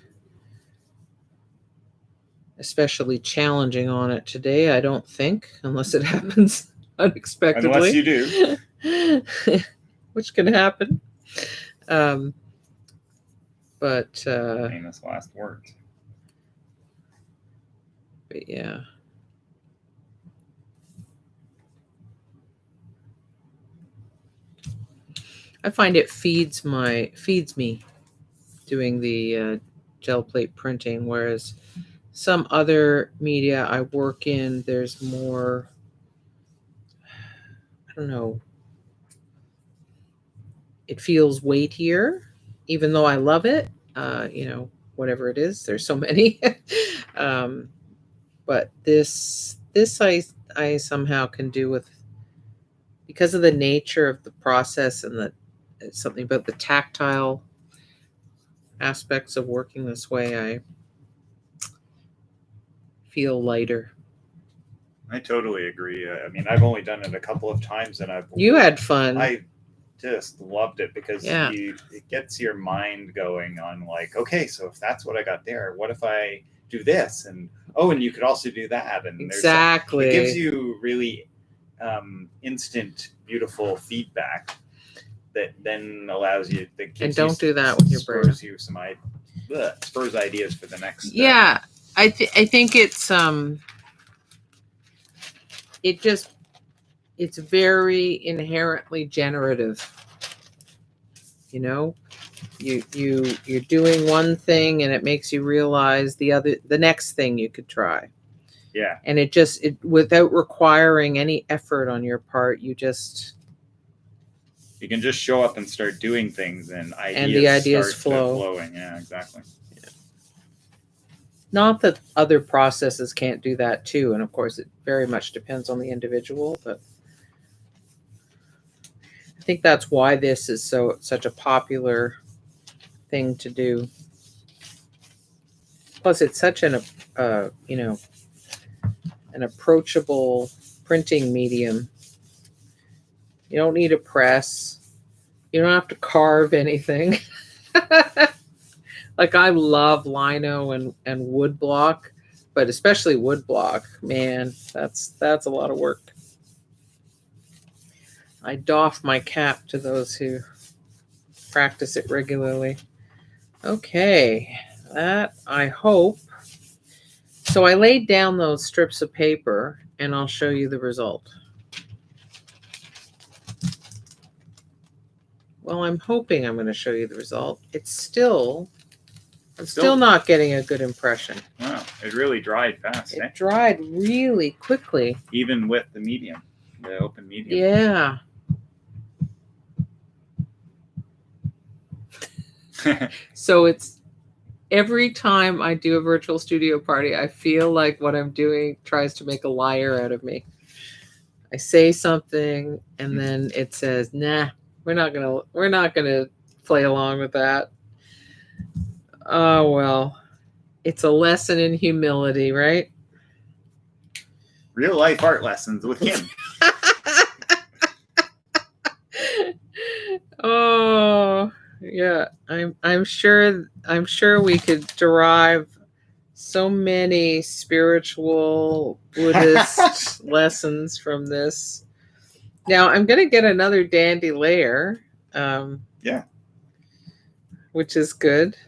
Speaker 1: especially challenging on it today, I don't think, unless it happens unexpectedly.
Speaker 2: Unless you do.
Speaker 1: Which can happen. But
Speaker 2: Famous last words.
Speaker 1: But yeah. I find it feeds me doing the gel plate printing, whereas some other media I work in, there's more, I don't know, it feels weightier, even though I love it. Whatever it is, there's so many. But this I somehow can do with, because of the nature of the process and something about the tactile aspects of working this way, I feel lighter.
Speaker 2: I totally agree. I mean, I've only done it a couple of times, and
Speaker 1: You had fun.
Speaker 2: I just loved it because
Speaker 1: Yeah.
Speaker 2: it gets your mind going on, like, okay, so if that's what I got there, what if I do this? And you could also do that. And
Speaker 1: exactly.
Speaker 2: It gives you really instant, beautiful feedback that then allows you.
Speaker 1: And don't do that with your brain.
Speaker 2: Spurs you spurs ideas for the next.
Speaker 1: Yeah, I think it's it's very inherently generative. You're doing one thing and it makes you realize the next thing you could try.
Speaker 2: Yeah.
Speaker 1: And it without requiring any effort on your part, you can
Speaker 2: just show up and start doing things, and
Speaker 1: the ideas flow.
Speaker 2: Flowing. Yeah, exactly.
Speaker 1: Yeah. Not that other processes can't do that too, and of course it very much depends on the individual, but I think that's why this is such a popular thing to do. Plus, it's such an approachable printing medium. You don't need a press. You don't have to carve anything. Like, I love lino and wood block, but especially wood block, man, that's a lot of work. I doff my cap to those who practice it regularly. Okay, that I hope. So I laid down those strips of paper, and I'll show you the result. Well, I'm hoping I'm going to show you the result. I'm still not getting a good impression.
Speaker 2: Wow, it really dried fast.
Speaker 1: It dried really quickly.
Speaker 2: Even with the medium, the open medium.
Speaker 1: Yeah. So it's every time I do a virtual studio party, I feel like what I'm doing tries to make a liar out of me. I say something and then it says, "Nah, we're not gonna play along with that." Oh well, it's a lesson in humility, right?
Speaker 2: Real life art lessons with Kim.
Speaker 1: Oh yeah, I'm sure we could derive so many spiritual Buddhist lessons from this. Now I'm going to get another dandy layer.
Speaker 2: Yeah.
Speaker 1: Which is good.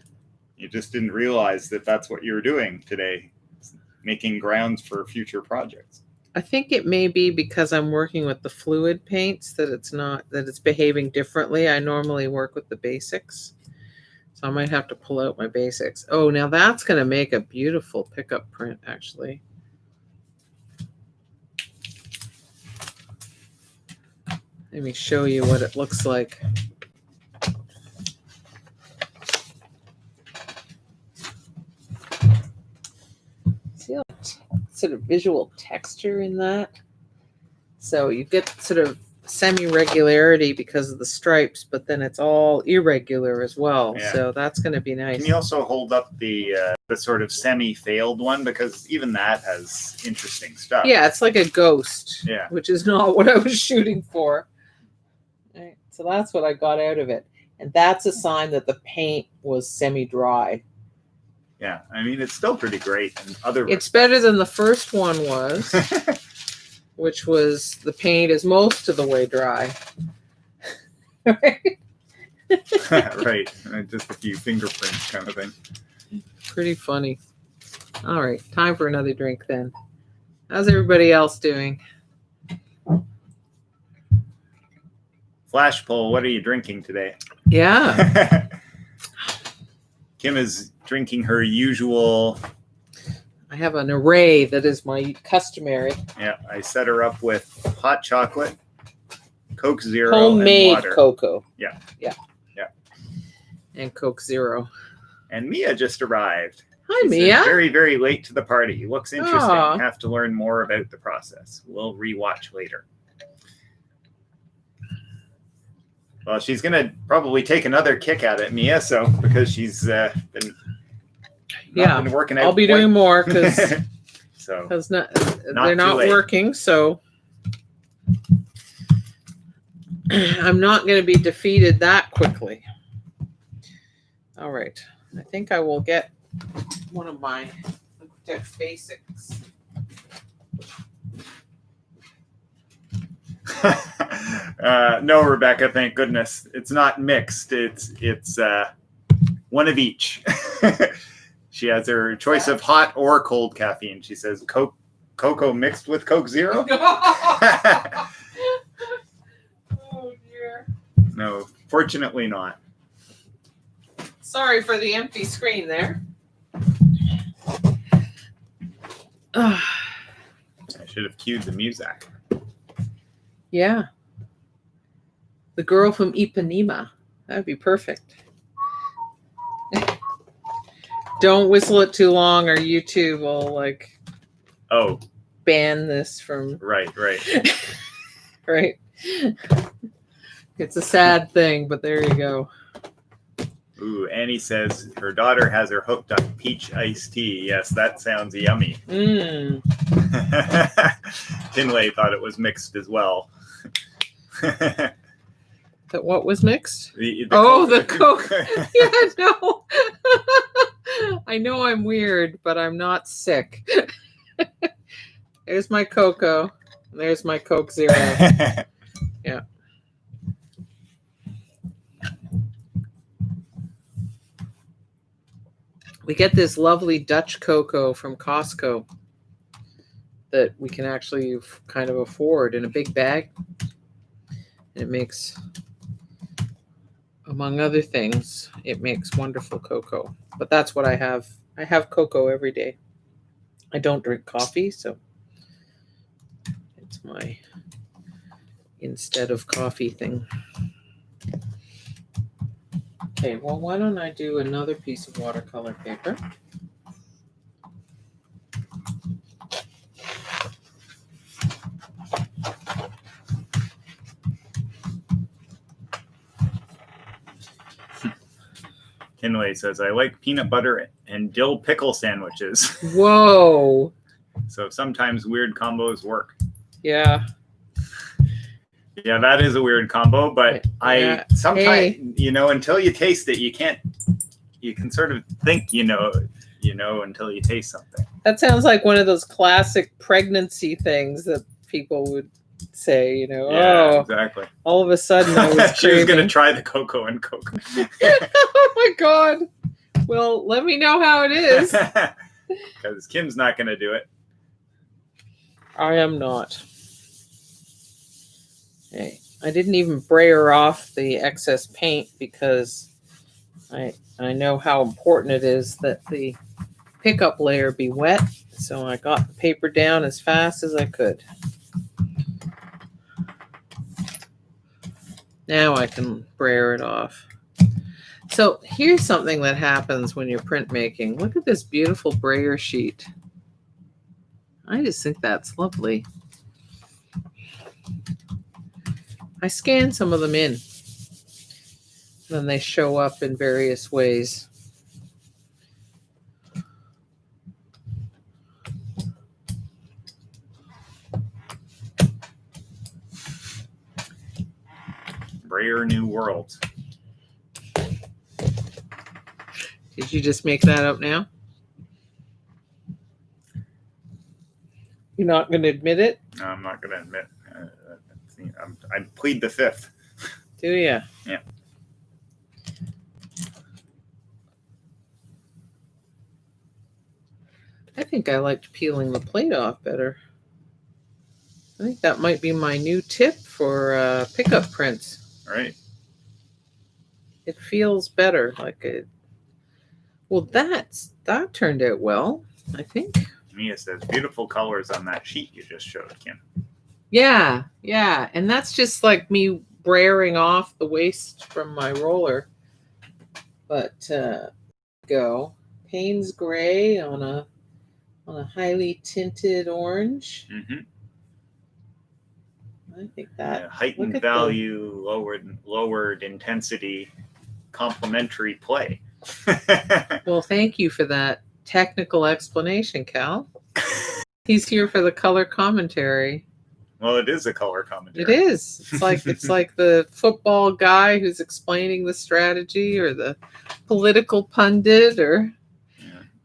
Speaker 2: You just didn't realize that that's what you were doing today, making grounds for future projects.
Speaker 1: I think it may be because I'm working with the fluid paints that it's behaving differently. I normally work with the basics. So I might have to pull out my basics. Oh, now that's going to make a beautiful pickup print, actually. Let me show you what it looks like. See how sort of visual texture in that? So you get sort of semi-regularity because of the stripes, but then it's all irregular as well.
Speaker 2: Yeah.
Speaker 1: So that's going to be nice.
Speaker 2: Can you also hold up the sort of semi-failed one, because even that has interesting stuff?
Speaker 1: Yeah, it's like a ghost.
Speaker 2: Yeah.
Speaker 1: Which is not what I was shooting for. All right, so that's what I got out of it, and that's a sign that the paint was semi-dry.
Speaker 2: Yeah, I mean it's still pretty great. In other
Speaker 1: It's better than the first one was. Which was the paint is most of the way dry. Right?
Speaker 2: Right. Just a few fingerprints kind of thing.
Speaker 1: Pretty funny. All right, time for another drink then. How's everybody else doing?
Speaker 2: Flash poll, what are you drinking today?
Speaker 1: Yeah.
Speaker 2: Kim is drinking her usual.
Speaker 1: I have an array that is my customary.
Speaker 2: Yeah, I set her up with hot chocolate, Coke Zero,
Speaker 1: Homemade
Speaker 2: and water.
Speaker 1: cocoa.
Speaker 2: Yeah.
Speaker 1: Yeah.
Speaker 2: Yeah.
Speaker 1: And Coke Zero.
Speaker 2: And Mia just arrived.
Speaker 1: Hi,
Speaker 2: She said,
Speaker 1: Mia.
Speaker 2: very, very late to the party. Looks interesting.
Speaker 1: Aw.
Speaker 2: Have to learn more about the process. We'll rewatch later. Well, she's going to probably take another kick at it, Mia, so because she's been working out.
Speaker 1: I'll be doing more because
Speaker 2: so
Speaker 1: they're not working. So I'm not going to be defeated that quickly. All right. I think I will get one of my basics.
Speaker 2: No, Rebecca, thank goodness. It's not mixed. It's one of each. She has her choice of hot or cold caffeine. She says cocoa mixed with Coke Zero.
Speaker 1: Oh dear.
Speaker 2: No, fortunately not.
Speaker 1: Sorry for the empty screen there.
Speaker 2: I should have cued the music.
Speaker 1: Yeah. The girl from Ipanema. That'd be perfect. Don't whistle it too long or YouTube will ban this from
Speaker 2: Right.
Speaker 1: right. It's a sad thing, but there you go.
Speaker 2: Ooh, Annie says her daughter has her hooked on peach iced tea. Yes, that sounds yummy. Tinley thought it was mixed as well.
Speaker 1: That what was mixed?
Speaker 2: The
Speaker 1: Coke. Yeah, no. I know I'm weird, but I'm not sick. There's my cocoa. There's my Coke Zero. Yeah. We get this lovely Dutch cocoa from Costco that we can actually kind of afford in a big bag. And it makes, among other things, it makes wonderful cocoa. But that's what I have. I have cocoa every day. I don't drink coffee, so it's my instead of coffee thing. Okay, well, why don't I do another piece of watercolor paper?
Speaker 2: Kinley says, I like peanut butter and dill pickle sandwiches.
Speaker 1: Whoa.
Speaker 2: So sometimes weird combos work.
Speaker 1: Yeah.
Speaker 2: Yeah, that is a weird combo, but
Speaker 1: Yeah.
Speaker 2: sometimes, until you taste it, you can sort of think, until you taste something.
Speaker 1: That sounds like one of those classic pregnancy things that people would say,
Speaker 2: Yeah, exactly.
Speaker 1: All of a sudden I was
Speaker 2: She was going to
Speaker 1: craving.
Speaker 2: try the cocoa and Coke.
Speaker 1: Oh my God. Well, let me know how it is.
Speaker 2: Because Kim's not going to do it.
Speaker 1: I am not. Hey, I didn't even brayer off the excess paint because I know how important it is that the pickup layer be wet. So I got the paper down as fast as I could. Now I can brayer it off. So here's something that happens when you're printmaking. Look at this beautiful brayer sheet. I just think that's lovely. I scan some of them in. Then they show up in various ways.
Speaker 2: Brayer New World.
Speaker 1: Did you just make that up now? You're not going to admit it?
Speaker 2: No, I'm not going to admit. I plead the fifth.
Speaker 1: Do you?
Speaker 2: Yeah.
Speaker 1: I think I liked peeling the plate off better. I think that might be my new tip for pickup prints.
Speaker 2: Right.
Speaker 1: It feels better. Like it. Well, that turned out well, I think.
Speaker 2: Mia says beautiful colors on that sheet you just showed, Kim.
Speaker 1: Yeah, yeah, and that's just like me brayering off the waste from my roller. But go Payne's gray on a highly tinted orange.
Speaker 2: Mm-hmm.
Speaker 1: I think that
Speaker 2: heightened value, lowered intensity, complementary play.
Speaker 1: Well, thank you for that technical explanation, Cal. He's here for the color commentary.
Speaker 2: Well, it is a color commentary.
Speaker 1: It is. It's like the football guy who's explaining the strategy, or the political pundit, or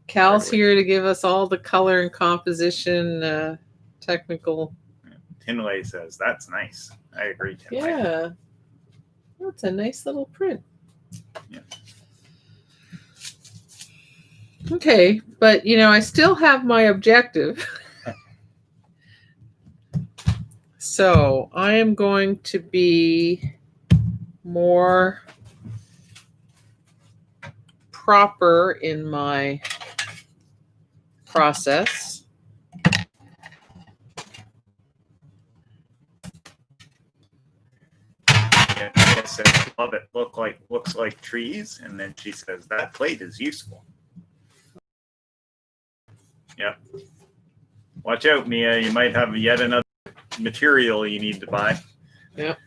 Speaker 1: Cal's here to give us all the color and composition technical.
Speaker 2: Tinley says that's nice. I agree, Tinley.
Speaker 1: Yeah, that's a nice little print.
Speaker 2: Yeah.
Speaker 1: Okay, but I still have my objective. So I am going to be more proper in my process.
Speaker 2: Yeah, Mia says, love it. Looks like trees, and then she says that plate is useful. Yep. Watch out, Mia. You might have yet another material you need to buy.
Speaker 1: Yep.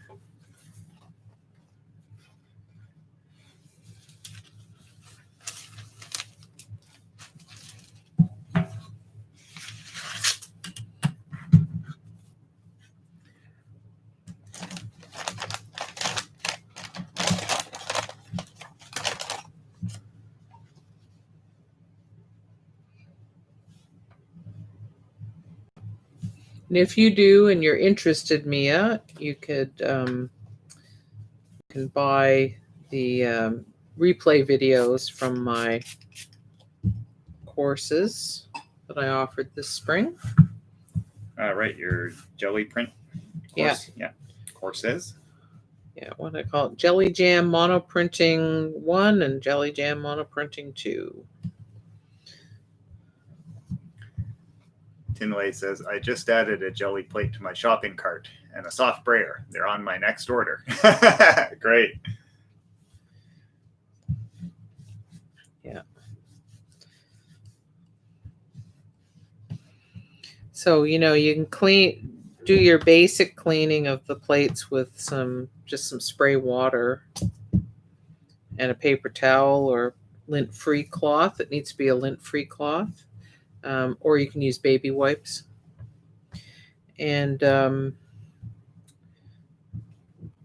Speaker 1: And if you do and you're interested, Mia, you could can buy the replay videos from my courses that I offered this spring.
Speaker 2: Right, your jelly print course. Yeah. Courses.
Speaker 1: Yeah, what I call it, Jelly Jam Monoprinting 1 and Jelly Jam Monoprinting 2.
Speaker 2: Tinley says, I just added a jelly plate to my shopping cart and a soft brayer. They're on my next order. Great.
Speaker 1: Yeah. So, you can do your basic cleaning of the plates with just some spray water and a paper towel or lint-free cloth. It needs to be a lint-free cloth. Or you can use baby wipes. And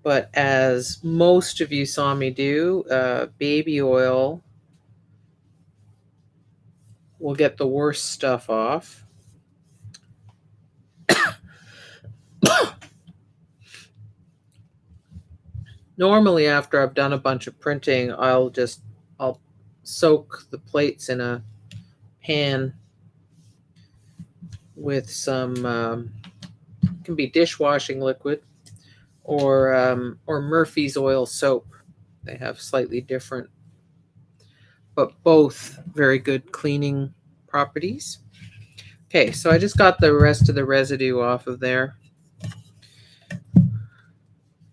Speaker 1: but as most of you saw me do, baby oil will get the worst stuff off. Normally, after I've done a bunch of printing, I'll soak the plates in a pan with some can be dishwashing liquid or Murphy's oil soap. They have slightly different, but both very good cleaning properties. Okay, so I just got the rest of the residue off of there.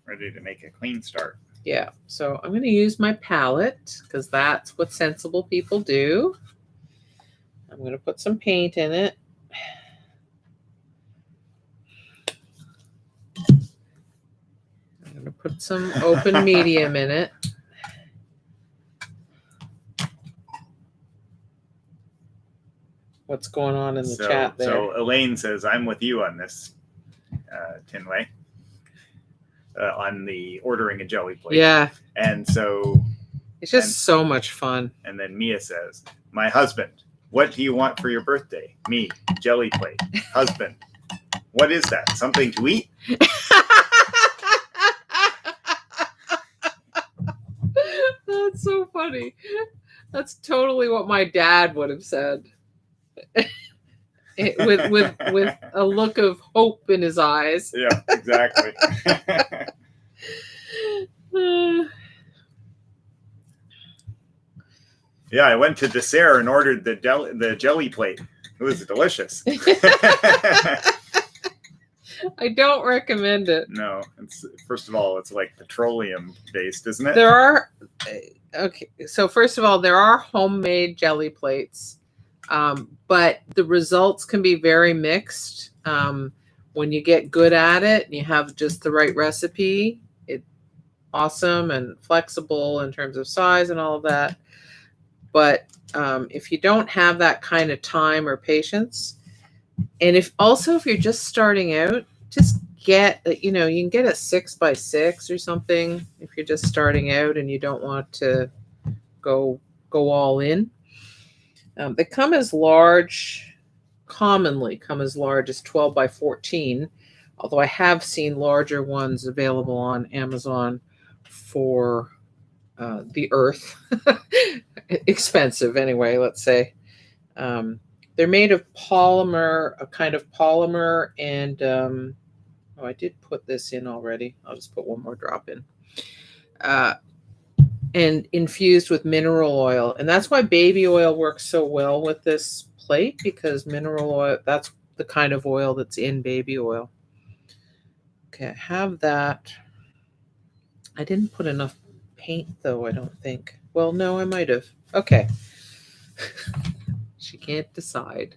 Speaker 2: Ready to make a clean start.
Speaker 1: Yeah, so I'm going to use my palette because that's what sensible people do. I'm going to put some paint in it. I'm going to put some open medium in it. What's going on in the chat there?
Speaker 2: So Elaine says, I'm with you on this, Tinway, on the ordering a jelly plate.
Speaker 1: Yeah.
Speaker 2: And so...
Speaker 1: It's just so much fun.
Speaker 2: And then Mia says, my husband, what do you want for your birthday? Me, jelly plate. Husband, what is that? Something to eat?
Speaker 1: That's so funny. That's totally what my dad would have said. with a look of hope in his eyes.
Speaker 2: Yeah, exactly. Yeah, I went to Dessert and ordered the jelly plate. It was delicious.
Speaker 1: I don't recommend it.
Speaker 2: No, first of all, it's like petroleum based, isn't it?
Speaker 1: There are okay. So first of all, there are homemade jelly plates, but the results can be very mixed. When you get good at it and you have just the right recipe, it's awesome and flexible in terms of size and all of that. But if you don't have that kind of time or patience, and if you're just starting out, just get, you can get a 6x6 or something if you're just starting out and you don't want to go all in. They come as large, commonly come as large as 12x14, although I have seen larger ones available on Amazon for the earth. Expensive anyway, let's say. They're made of polymer, a kind of polymer, and I did put this in already. I'll just put one more drop in. And infused with mineral oil. And that's why baby oil works so well with this plate, because mineral oil, that's the kind of oil that's in baby oil. Okay, I have that. I didn't put enough paint though, I don't think. Well, no, I might have. Okay. She can't decide.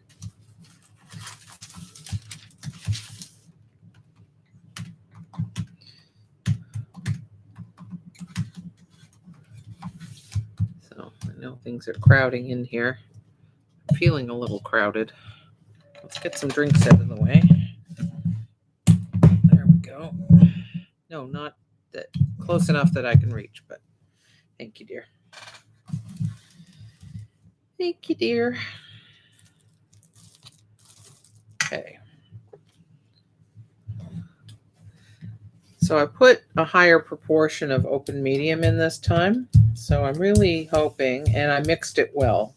Speaker 1: So I know things are crowding in here. I'm feeling a little crowded. Let's get some drinks out of the way. There we go. No, not that close enough that I can reach, but thank you, dear. Thank you, dear. Okay. So I put a higher proportion of open medium in this time. So I'm really hoping, and I mixed it well.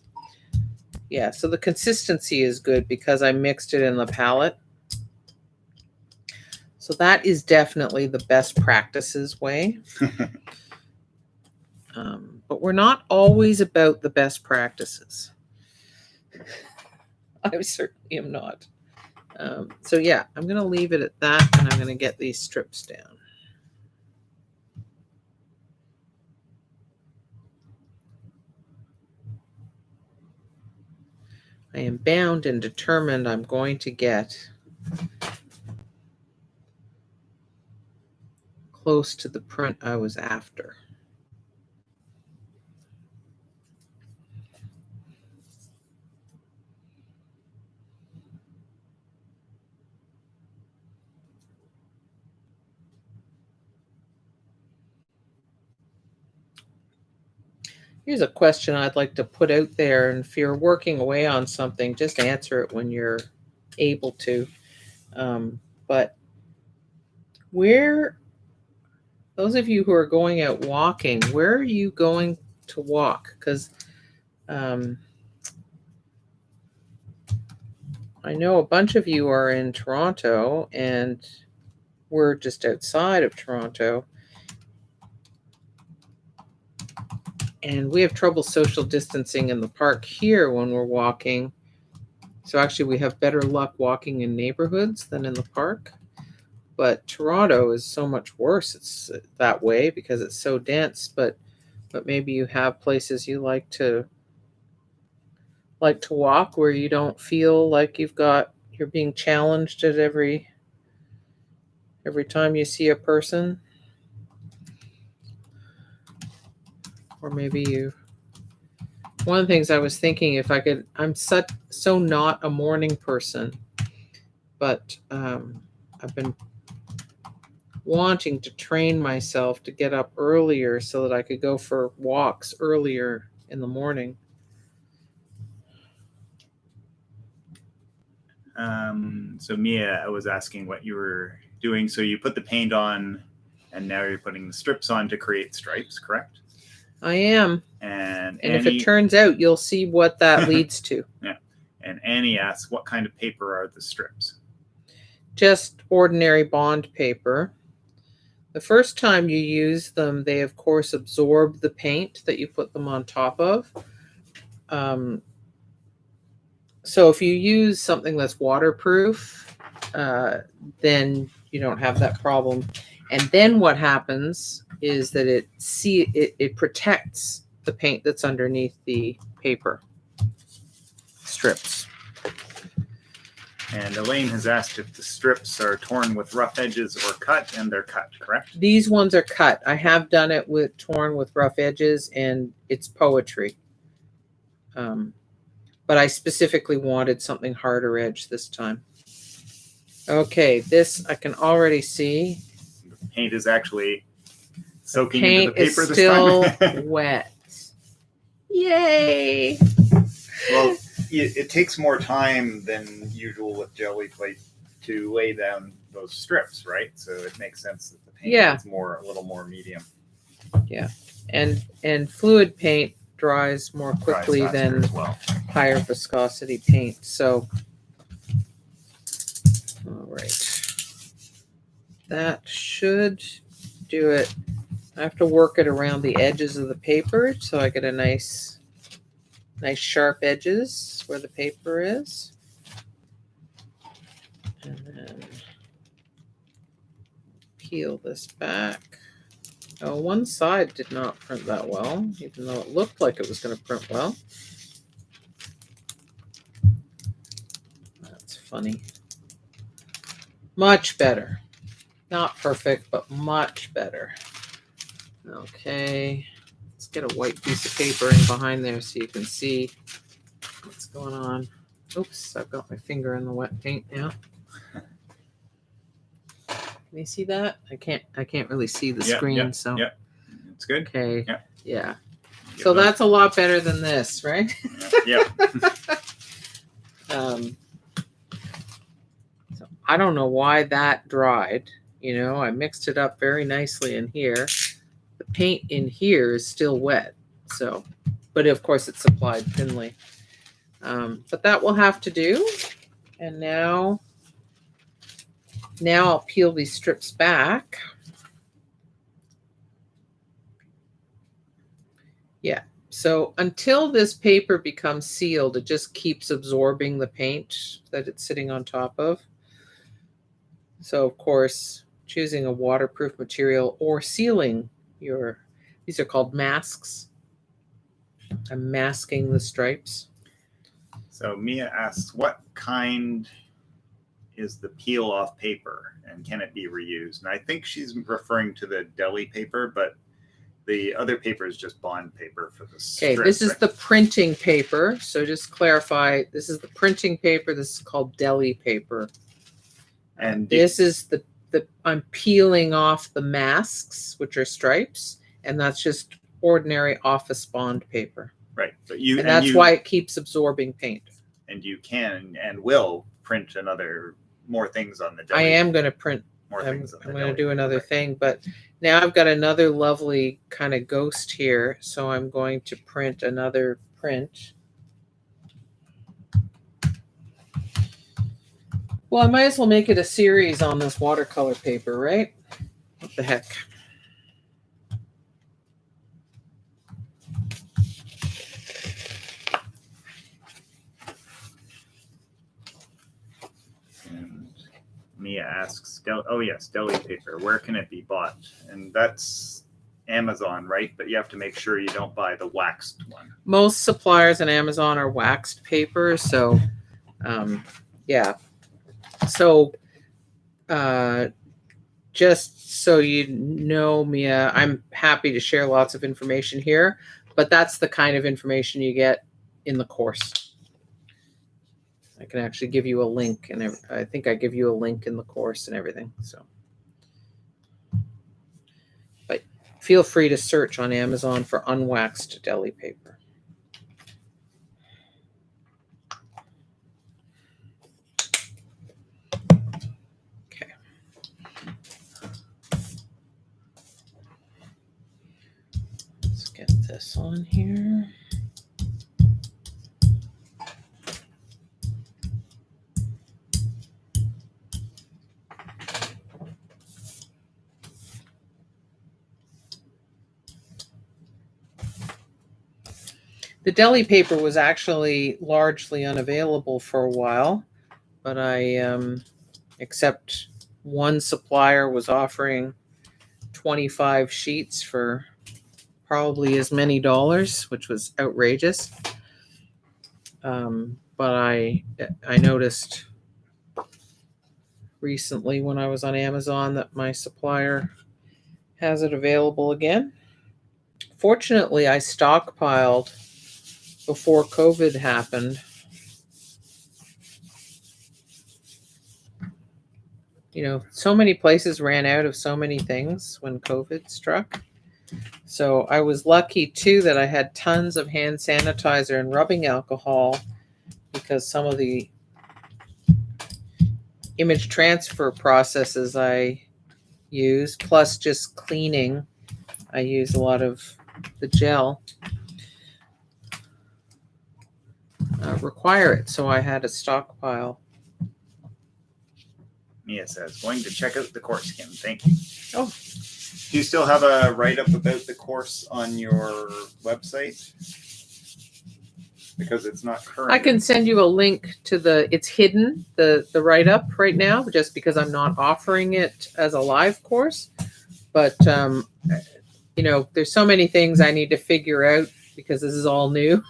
Speaker 1: Yeah, so the consistency is good because I mixed it in the palette. So that is definitely the best practices way. But we're not always about the best practices. I certainly am not. So yeah, I'm going to leave it at that, and I'm going to get these strips down. I am bound and determined I'm going to get close to the print I was after. Here's a question I'd like to put out there, and if you're working away on something, just answer it when you're able to. But those of you who are going out walking, where are you going to walk? Because I know a bunch of you are in Toronto, and we're just outside of Toronto. And we have trouble social distancing in the park here when we're walking. So actually we have better luck walking in neighborhoods than in the park. But Toronto is so much worse. It's that way because it's so dense, but maybe you have places you like to walk where you don't feel like you're being challenged at every time you see a person. Or maybe one of the things I was thinking, if I could, I'm so not a morning person, but I've been wanting to train myself to get up earlier so that I could go for walks earlier in the morning.
Speaker 2: So Mia, I was asking what you were doing. So you put the paint on, and now you're putting the strips on to create stripes, correct?
Speaker 1: I am.
Speaker 2: And
Speaker 1: if it turns out, you'll see what that leads to.
Speaker 2: Yeah. And Annie asks, what kind of paper are the strips?
Speaker 1: Just ordinary bond paper. The first time you use them, they of course absorb the paint that you put them on top of. So if you use something that's waterproof, then you don't have that problem. And then what happens is that it protects the paint that's underneath the paper strips.
Speaker 2: And Elaine has asked if the strips are torn with rough edges or cut, and they're cut, correct?
Speaker 1: These ones are cut. I have done it torn with rough edges, and it's poetry. But I specifically wanted something harder edge this time. Okay, this I can already see.
Speaker 2: The paint is actually soaking
Speaker 1: into
Speaker 2: the paper
Speaker 1: this time.
Speaker 2: Still
Speaker 1: wet. Yay!
Speaker 2: Well, it takes more time than usual with jelly plate to lay down those strips, right? So it makes sense that the paint is a little more medium.
Speaker 1: Yeah, and fluid paint dries more quickly than higher viscosity paint. So, all right, that should do it. I have to work it around the edges of the paper so I get a nice sharp edges where the paper is. And then peel this back. Oh, one side did not print that well, even though it looked like it was going to print well. That's funny. Much better. Not perfect, but much better. Okay. Let's get a white piece of paper in behind there so you can see what's going on. Oops, I've got my finger in the wet paint now. Can you see that? I can't really see the screen, so
Speaker 2: it's good.
Speaker 1: Okay. Yeah. So that's a lot better than this, right?
Speaker 2: Yeah.
Speaker 1: So I don't know why that dried. I mixed it up very nicely in here. The paint in here is still wet. So, but of course it's applied thinly. But that will have to do. And now I'll peel these strips back. Yeah. So until this paper becomes sealed, it just keeps absorbing the paint that it's sitting on top of. So of course, choosing a waterproof material or sealing these are called masks. I'm masking the stripes.
Speaker 2: So Mia asks, what kind is the peel off paper and can it be reused? And I think she's referring to the deli paper, but the other paper is just bond paper for the strips.
Speaker 1: Okay, this is the printing paper. So just clarify, this is the printing paper. This is called deli paper. And this is the I'm peeling off the masks, which are stripes, and that's just ordinary office bond paper.
Speaker 2: Right. But
Speaker 1: that's why it keeps absorbing paint.
Speaker 2: And you can and will print more things on the deli.
Speaker 1: I am going to print more things on the deli. I'm going to do another thing, but now I've got another lovely kind of ghost here, so I'm going to print another print. Well, I might as well make it a series on this watercolor paper, right? What the heck?
Speaker 2: And Mia asks, oh yes, deli paper. Where can it be bought? And that's Amazon, right? But you have to make sure you don't buy the waxed one.
Speaker 1: Most suppliers on Amazon are waxed paper, so yeah. So just so you know, Mia, I'm happy to share lots of information here, but that's the kind of information you get in the course. I can actually give you a link, and I think I give you a link in the course and everything. So, but feel free to search on Amazon for unwaxed deli paper. Okay. Let's get this on here. The deli paper was actually largely unavailable for a while, but except one supplier was offering 25 sheets for probably as many dollars, which was outrageous. But I noticed recently when I was on Amazon that my supplier has it available again. Fortunately, I stockpiled before COVID happened. You know, so many places ran out of so many things when COVID struck. So I was lucky too that I had tons of hand sanitizer and rubbing alcohol, because some of the image transfer processes I use, plus just cleaning, I use a lot of the gel, require it. So I had a stockpile.
Speaker 2: Mia says, going to check out the course, Kim. Thank you.
Speaker 1: Oh.
Speaker 2: Do you still have a write-up about the course on your website? Because it's not current.
Speaker 1: I can send you a link to it's hidden, the write-up right now, just because I'm not offering it as a live course. But, you know, there's so many things I need to figure out because this is all new.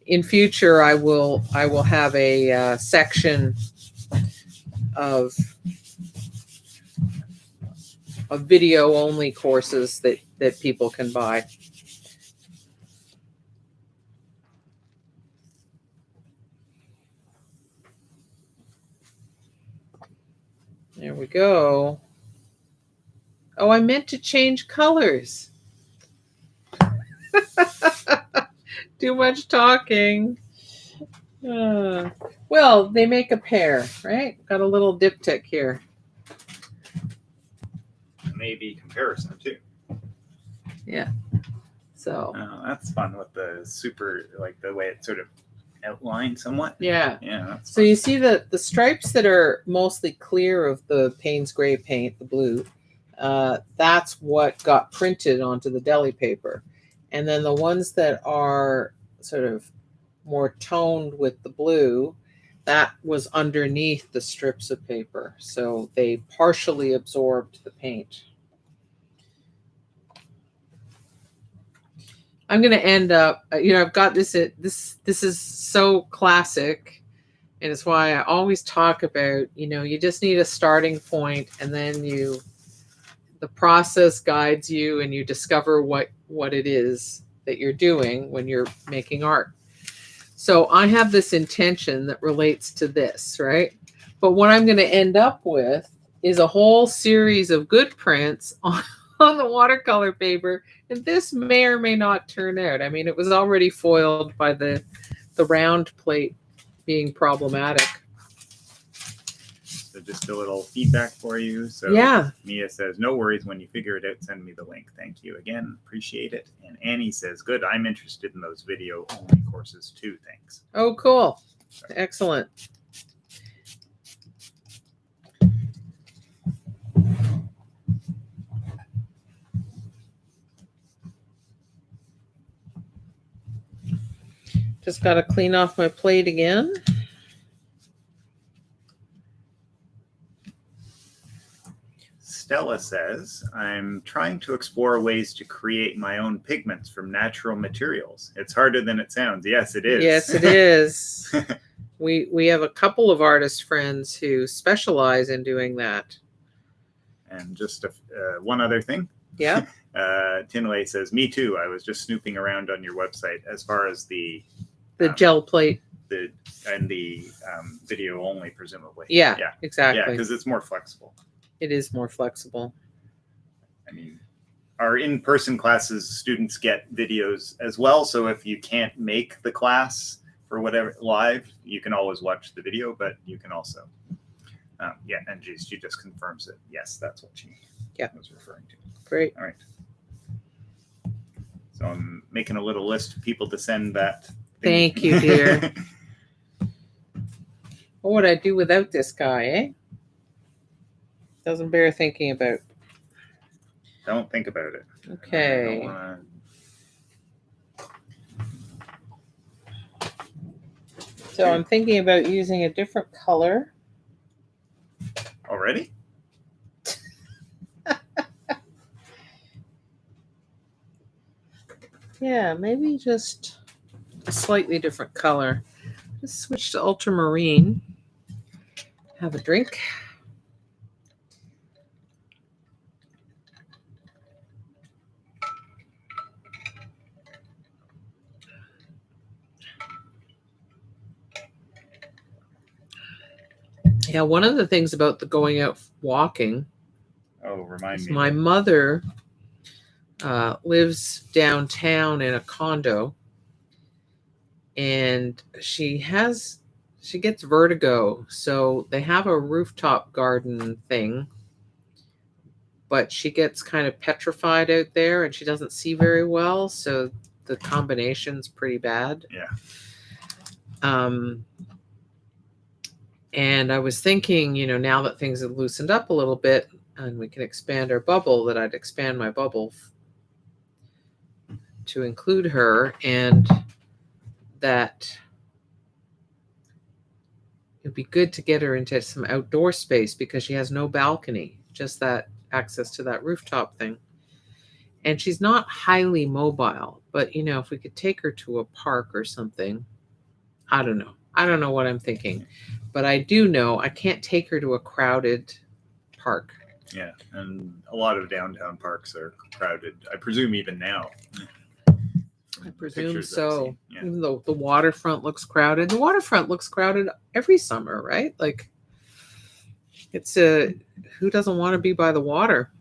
Speaker 1: In future, I will have a section of video only courses that people can buy. There we go. Oh, I meant to change colors. Too much talking. Well, they make a pair, right? Got a little diptych here.
Speaker 2: Maybe comparison too.
Speaker 1: Yeah. So.
Speaker 2: That's fun with the super, like the way it's sort of outlined somewhat.
Speaker 1: Yeah.
Speaker 2: Yeah. That's
Speaker 1: so
Speaker 2: fun.
Speaker 1: You see the stripes that are mostly clear of the Payne's gray paint, the blue. That's what got printed onto the deli paper. And then the ones that are sort of more toned with the blue, that was underneath the strips of paper. So they partially absorbed the paint. I'm going to end up, I've got this is so classic. And it's why I always talk about, you just need a starting point, and then the process guides you and you discover what it is that you're doing when you're making art. So I have this intention that relates to this, right? But what I'm going to end up with is a whole series of good prints on the watercolor paper. And this may or may not turn out. I mean, it was already foiled by the round plate being problematic.
Speaker 2: So just a little feedback for you. So
Speaker 1: yeah.
Speaker 2: Mia says, no worries. When you figure it out, send me the link. Thank you again. Appreciate it. And Annie says, good. I'm interested in those video only courses too. Thanks.
Speaker 1: Oh, cool. Excellent. Just got to clean off my plate again.
Speaker 2: Stella says, I'm trying to explore ways to create my own pigments from natural materials. It's harder than it sounds. Yes, it is.
Speaker 1: Yes, it is. We have a couple of artist friends who specialize in doing that.
Speaker 2: And just one other thing.
Speaker 1: Yeah.
Speaker 2: Tinley says, me too. I was just snooping around on your website as far as the
Speaker 1: gel plate.
Speaker 2: The video only, presumably.
Speaker 1: Yeah,
Speaker 2: Yeah,
Speaker 1: exactly.
Speaker 2: Yeah, because it's more flexible.
Speaker 1: It is more flexible.
Speaker 2: I mean, our in-person classes, students get videos as well. So if you can't make the class for whatever live, you can always watch the video, but you can also, yeah. And she just confirms it. Yes, that's what she was referring to.
Speaker 1: Great.
Speaker 2: All right. So I'm making a little list of people to send that.
Speaker 1: Thank you, dear. What would I do without this guy, eh? Doesn't bear thinking about.
Speaker 2: Don't think about it.
Speaker 1: Okay. So I'm thinking about using a different color.
Speaker 2: Already?
Speaker 1: Yeah, maybe just a slightly different color. Just switch to ultramarine. Have a drink. Yeah, one of the things about the going out walking.
Speaker 2: Oh, remind me.
Speaker 1: My mother lives downtown in a condo, and she gets vertigo. So they have a rooftop garden thing, but she gets kind of petrified out there and she doesn't see very well. So the combination's pretty bad.
Speaker 2: Yeah.
Speaker 1: And I was thinking, now that things have loosened up a little bit and we can expand our bubble, that I'd expand my bubble to include her, and that it'd be good to get her into some outdoor space because she has no balcony, just that access to that rooftop thing. And she's not highly mobile, but if we could take her to a park or something, I don't know. I don't know what I'm thinking, but I do know I can't take her to a crowded park.
Speaker 2: Yeah, and a lot of downtown parks are crowded. I presume even now.
Speaker 1: I presume so. Yeah. Even though the waterfront looks crowded. The waterfront looks crowded every summer, right? Like, it's who doesn't want to be by the water?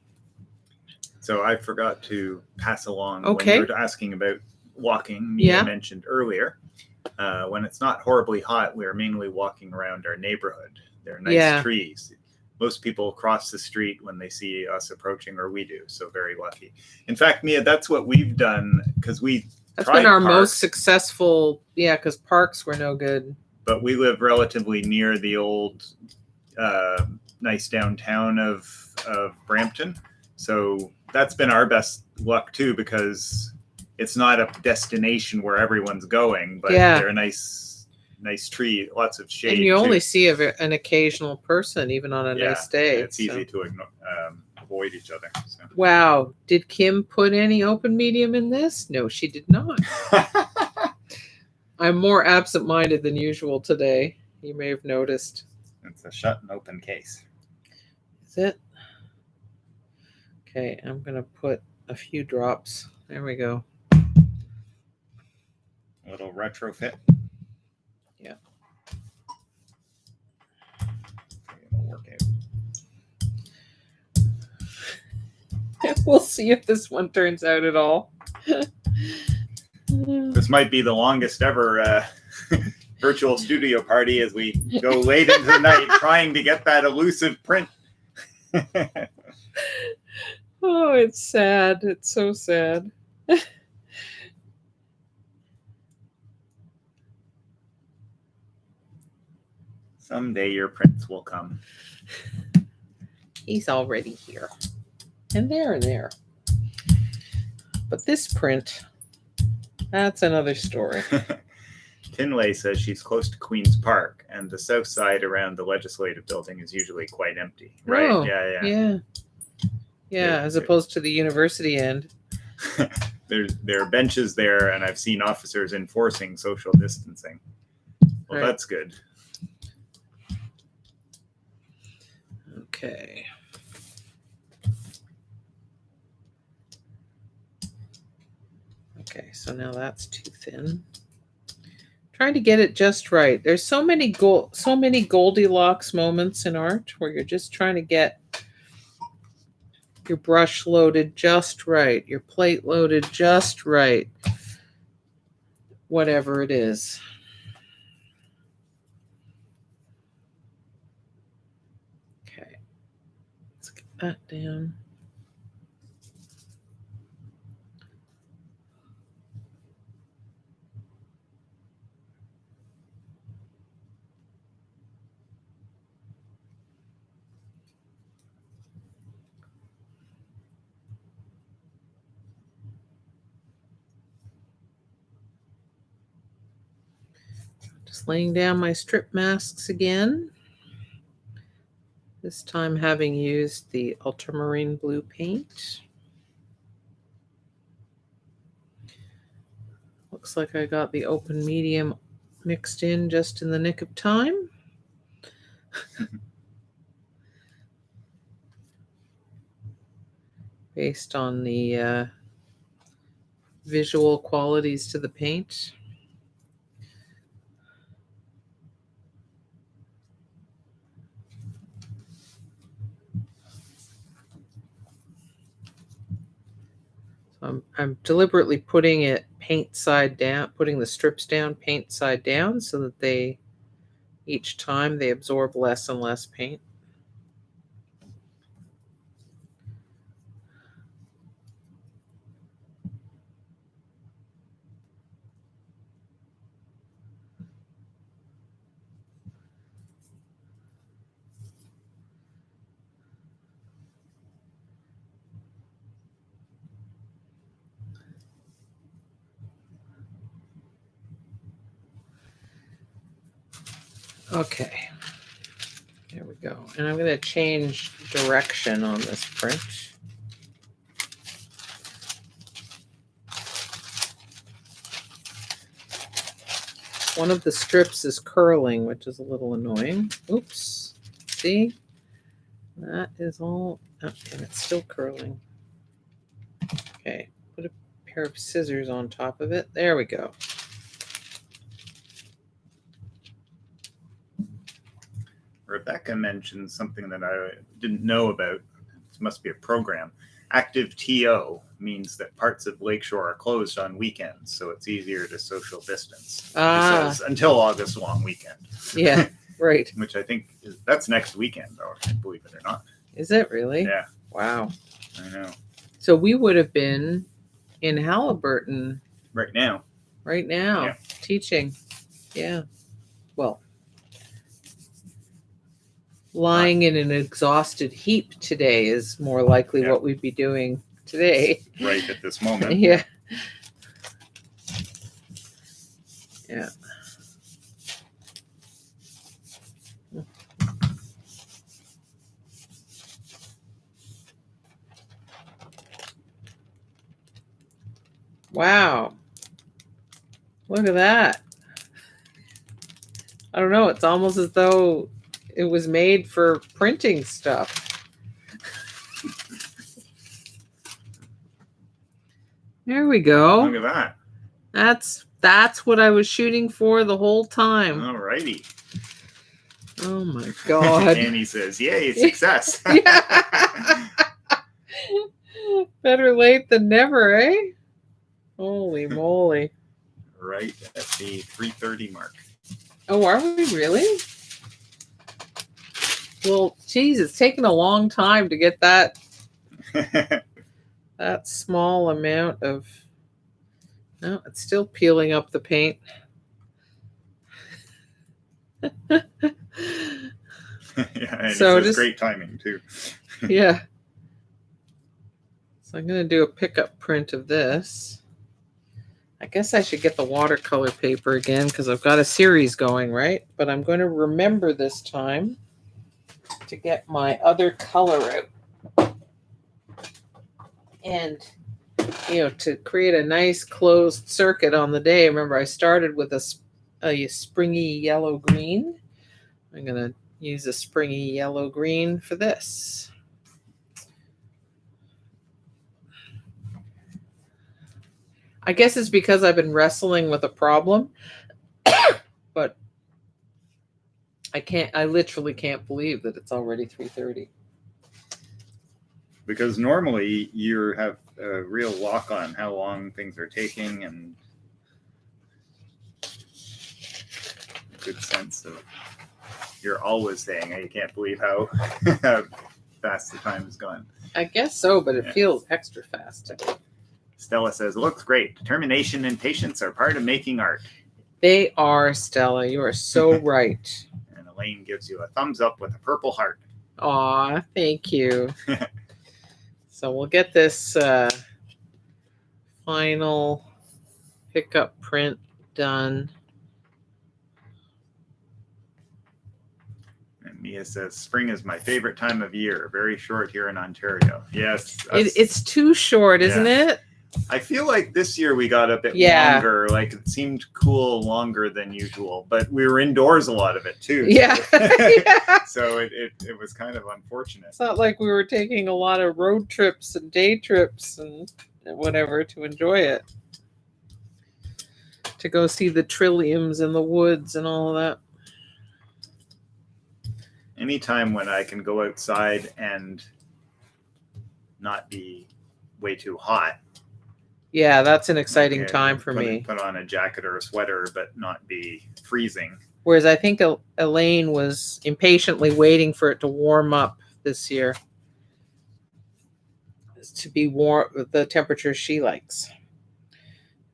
Speaker 2: So I forgot to pass along
Speaker 1: when
Speaker 2: you were asking about walking. You mentioned earlier. When it's not horribly hot, we're mainly walking around our neighborhood. There are nice trees. Most people cross the street when they see us approaching, or we do. So very lucky. In fact, Mia, that's what we've done because that's been our most successful. Yeah, because parks were no good. But we live relatively near the old, nice downtown of Brampton. So that's been our best luck too, because it's not a destination where everyone's going, but they're a nice tree, lots of shade. And you only see an occasional person, even on a nice day. It's easy to avoid each other. So. Wow. Did Kim put any open medium in this? No, she did not. I'm more absent-minded than usual today. You may have noticed. It's a shut and open case. Is it? Okay, I'm going to put a few drops. There we go. A little retrofit. Yeah. It'll work out. We'll see if this one turns out at all. This might be the longest ever virtual studio party as we go late into the night trying to get that elusive print. Oh, it's sad. It's so sad. Someday your prince will come. He's already here. And there. But this print, that's another story. Finlay says she's close to Queen's Park, and the south side around the legislative building is usually quite empty. Right?
Speaker 1: Oh,
Speaker 2: Yeah.
Speaker 1: Yeah, as opposed to the university end.
Speaker 2: There are benches there, and I've seen officers enforcing social distancing. Well,
Speaker 1: Right.
Speaker 2: That's good.
Speaker 1: Okay. Okay, so now that's too thin. Trying to get it just right. There's so many Goldilocks moments in art where you're just trying to get your brush loaded just right, your plate loaded just right, whatever it is. Okay, let's get that down. Just laying down my strip masks again. This time having used the ultramarine blue paint. Looks like I got the open medium mixed in just in the nick of time. Based on the visual qualities to the paint. I'm deliberately putting it paint side down, putting the strips down paint side down so that each time they absorb less and less paint. Okay, there we go. And I'm going to change direction on this print. One of the strips is curling, which is a little annoying. Oops. See? That is all. Oh, and it's still curling. Okay. Put a pair of scissors on top of it. There we go.
Speaker 2: Rebecca mentioned something that I didn't know about. It must be a program. Active TO means that parts of Lakeshore are closed on weekends, so it's easier to social distance. She says until August long weekend.
Speaker 1: Yeah, right.
Speaker 2: Which I think that's next weekend, though, believe it or not.
Speaker 1: Is it really?
Speaker 2: Yeah.
Speaker 1: Wow.
Speaker 2: I know.
Speaker 1: So we would have been in Halliburton
Speaker 2: right now,
Speaker 1: yeah. Teaching. Yeah. Well, lying in an exhausted heap today is more likely what we'd be doing today.
Speaker 2: Right at this moment.
Speaker 1: Yeah. Yeah. Wow. Look at that. I don't know. It's almost as though it was made for printing stuff. There we go.
Speaker 2: Look at that.
Speaker 1: That's what I was shooting for the whole time.
Speaker 2: All righty.
Speaker 1: Oh my God.
Speaker 2: And he says, yay, success.
Speaker 1: Better late than never, eh? Holy moly.
Speaker 2: Right at the 3:30 mark.
Speaker 1: Oh, are we really? Well, geez, it's taken a long time to get that small amount of. No, it's still peeling up the paint.
Speaker 2: Yeah, and
Speaker 1: so
Speaker 2: it's great timing too.
Speaker 1: Yeah. So I'm going to do a pickup print of this. I guess I should get the watercolor paper again because I've got a series going, right? But I'm going to remember this time to get my other color out. And, to create a nice closed circuit on the day. Remember, I started with a springy yellow green. I'm going to use a springy yellow green for this. I guess it's because I've been wrestling with a problem, but I literally can't believe that it's already 3:30.
Speaker 2: Because normally you have a real lock on how long things are taking and a good sense of you're always saying you can't believe how fast the time has gone.
Speaker 1: I guess so, but it feels extra fast today.
Speaker 2: Stella says, looks great. Determination and patience are part of making art.
Speaker 1: They are, Stella. You are so right.
Speaker 2: And Elaine gives you a thumbs up with a purple heart.
Speaker 1: Aw, thank you. So we'll get this final pickup print done.
Speaker 2: And Mia says, spring is my favorite time of year. Very short here in Ontario. Yes.
Speaker 1: It's too short, isn't it?
Speaker 2: I feel like this year we got a bit longer. Like it seemed cool longer than usual, but we were indoors a lot of it too.
Speaker 1: Yeah.
Speaker 2: So it was kind of unfortunate.
Speaker 1: It's not like we were taking a lot of road trips and day trips and whatever to enjoy it. To go see the trilliums in the woods and all of that.
Speaker 2: Anytime when I can go outside and not be way too hot.
Speaker 1: Yeah, that's an exciting time for me.
Speaker 2: Put on a jacket or a sweater, but not be freezing.
Speaker 1: Whereas I think Elaine was impatiently waiting for it to warm up this year. To be warm, the temperature she likes.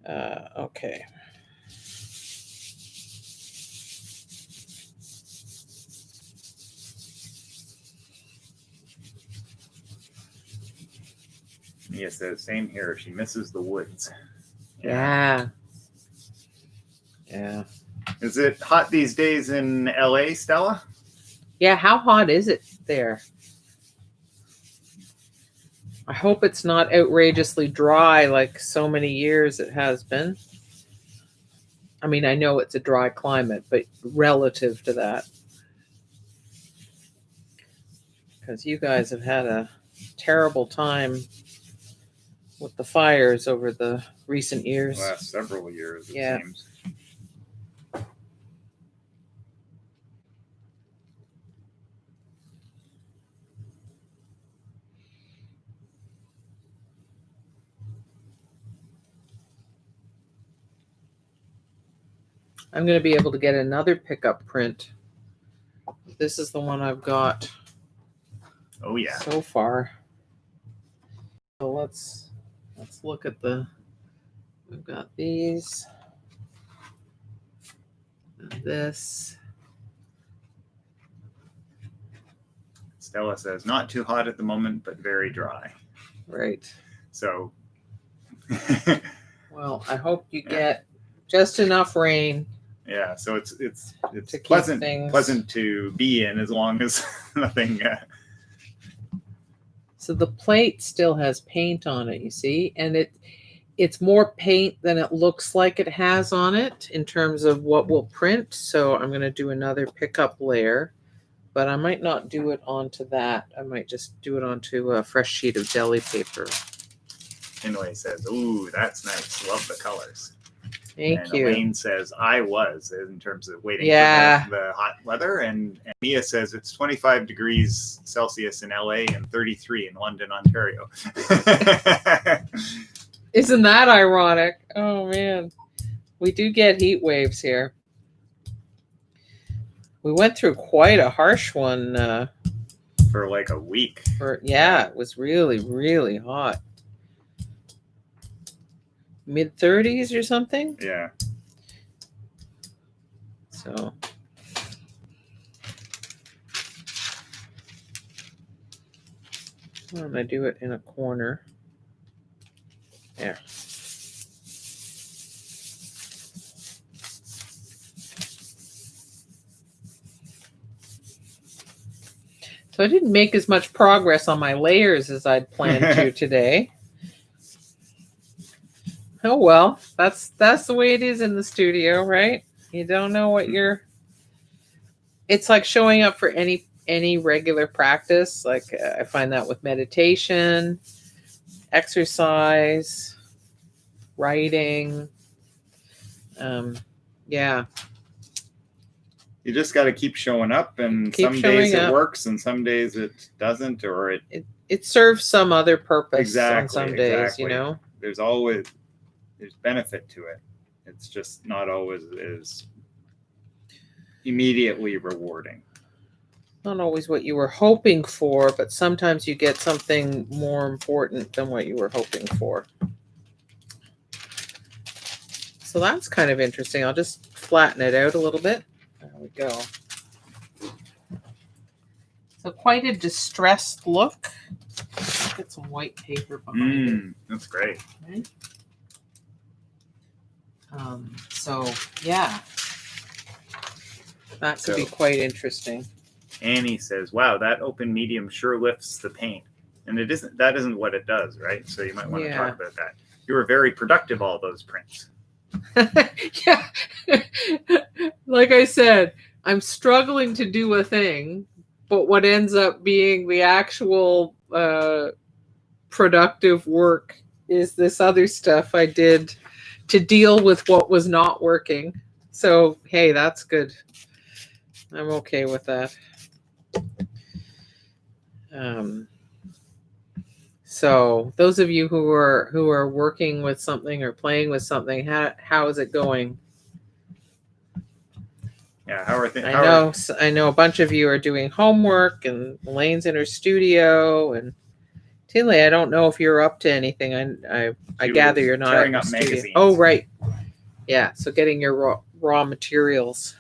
Speaker 1: Okay.
Speaker 2: Mia says, same here. She misses the woods.
Speaker 1: Yeah.
Speaker 2: Is it hot these days in LA, Stella?
Speaker 1: Yeah, how hot is it there? I hope it's not outrageously dry like so many years it has been. I mean, I know it's a dry climate, but relative to that. Because you guys have had a terrible time with the fires over the recent years.
Speaker 2: The last several years, it seems.
Speaker 1: I'm going to be able to get another pickup print. This is the one I've got.
Speaker 2: Oh yeah.
Speaker 1: So far. So let's look at we've got these. And this.
Speaker 2: Stella says, not too hot at the moment, but very dry.
Speaker 1: Right.
Speaker 2: So. Well,
Speaker 1: I hope you get just enough rain.
Speaker 2: Yeah, so it's pleasant to be in as long as nothing.
Speaker 1: So the plate still has paint on it, you see, and it's more paint than it looks like it has on it in terms of what will print. So I'm going to do another pickup layer, but I might not do it onto that. I might just do it onto a fresh sheet of deli paper.
Speaker 2: Anyway says, ooh, that's nice. Love the colors.
Speaker 1: Thank you.
Speaker 2: Elaine says, I was, in terms of waiting for the hot weather. And Mia says it's 25 degrees Celsius in LA and 33 in London, Ontario.
Speaker 1: Isn't that ironic? Oh, man. We do get heat waves here. We went through quite a harsh one.
Speaker 2: For like a week.
Speaker 1: It was really, really hot. Mid-30s or something?
Speaker 2: Yeah.
Speaker 1: So. I'm going to do it in a corner. There. So I didn't make as much progress on my layers as I'd planned to today. Oh well, that's the way it is in the studio, right? You don't know what you're. It's like showing up for any regular practice. Like I find that with meditation, exercise, writing. Yeah.
Speaker 2: You just got to keep showing up, and
Speaker 1: Keep
Speaker 2: some
Speaker 1: showing
Speaker 2: days it
Speaker 1: up.
Speaker 2: works, and some days it doesn't, or
Speaker 1: It serves some other purpose
Speaker 2: exactly,
Speaker 1: on some days,
Speaker 2: exactly.
Speaker 1: you know.
Speaker 2: There's benefit to it. It's just not always as immediately rewarding.
Speaker 1: Not always what you were hoping for, but sometimes you get something more important than what you were hoping for. So that's kind of interesting. I'll just flatten it out a little bit. There we go. So quite a distressed look. Let's get some white paper behind it.
Speaker 2: That's great.
Speaker 1: Okay. So yeah, that could be quite interesting.
Speaker 2: Annie says, "Wow, that open medium sure lifts the paint," and it isn't. That isn't what it does, right? So you might want to talk about that. You were very productive, all those prints.
Speaker 1: Yeah, like I said, I'm struggling to do a thing, but what ends up being the actual productive work is this other stuff I did to deal with what was not working. So hey, that's good. I'm okay with that. So those of you who are working with something or playing with something, how is it going?
Speaker 2: Yeah, how are things?
Speaker 1: I know a bunch of you are doing homework, and Elaine's in her studio, and Tinley, I don't know if you're up to anything. I gather you're not
Speaker 2: tearing
Speaker 1: at
Speaker 2: up
Speaker 1: the studio.
Speaker 2: magazines.
Speaker 1: Oh right, yeah. So getting your raw materials.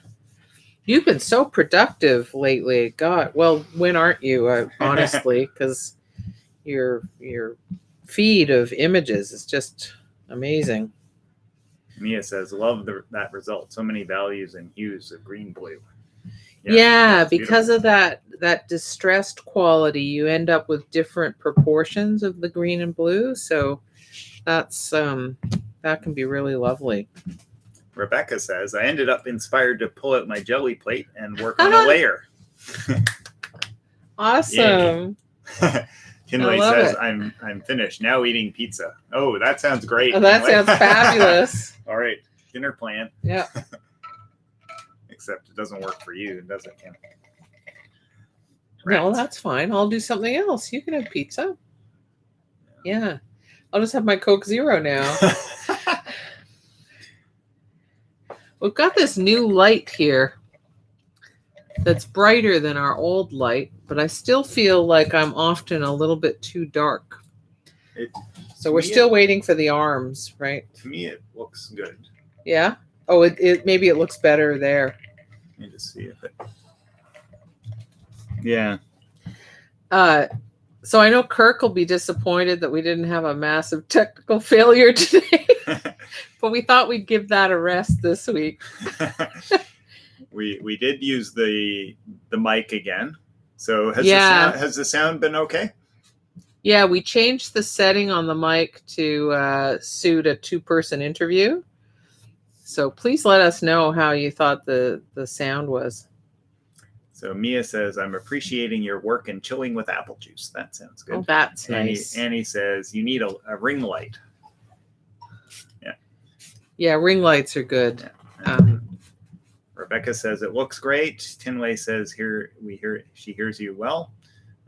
Speaker 1: You've been so productive lately. God, well, when aren't you? Honestly, because your feed of images is just amazing.
Speaker 2: Mia says, "Love that result. So many values and hues of green, blue."
Speaker 1: Yeah, because of that distressed quality, you end up with different proportions of the green and blue. So that's that can be really lovely.
Speaker 2: Rebecca says, "I ended up inspired to pull out my jelly plate and work on a layer."
Speaker 1: Awesome.
Speaker 2: Kinley says, I'm finished. Now eating pizza. Oh, that sounds great.
Speaker 1: Oh, that sounds fabulous.
Speaker 2: All right. Dinner plan.
Speaker 1: Yeah.
Speaker 2: Except it doesn't work for you, does it, Kim?
Speaker 1: No, that's fine. I'll do something else. You can have pizza. Yeah. I'll just have my Coke Zero now. We've got this new light here that's brighter than our old light, but I still feel like I'm often a little bit too dark. So we're still waiting for the arms, right?
Speaker 2: To me, it looks good.
Speaker 1: Yeah? Oh, it maybe it looks better there.
Speaker 2: Let me just see if it... Yeah.
Speaker 1: So I know Kirk will be disappointed that we didn't have a massive technical failure today, but we thought we'd give that a rest this week.
Speaker 2: We did use the mic again. So has the sound been okay?
Speaker 1: Yeah, we changed the setting on the mic to suit a 2-person interview. So please let us know how you thought the sound was.
Speaker 2: So Mia says, "I'm appreciating your work and chilling with apple juice." That sounds good.
Speaker 1: Oh, that's nice.
Speaker 2: Annie says, "You need a ring light." Yeah.
Speaker 1: Yeah, ring lights are good.
Speaker 2: Yeah. Rebecca says, "It looks great." Tinway says, she hears you well.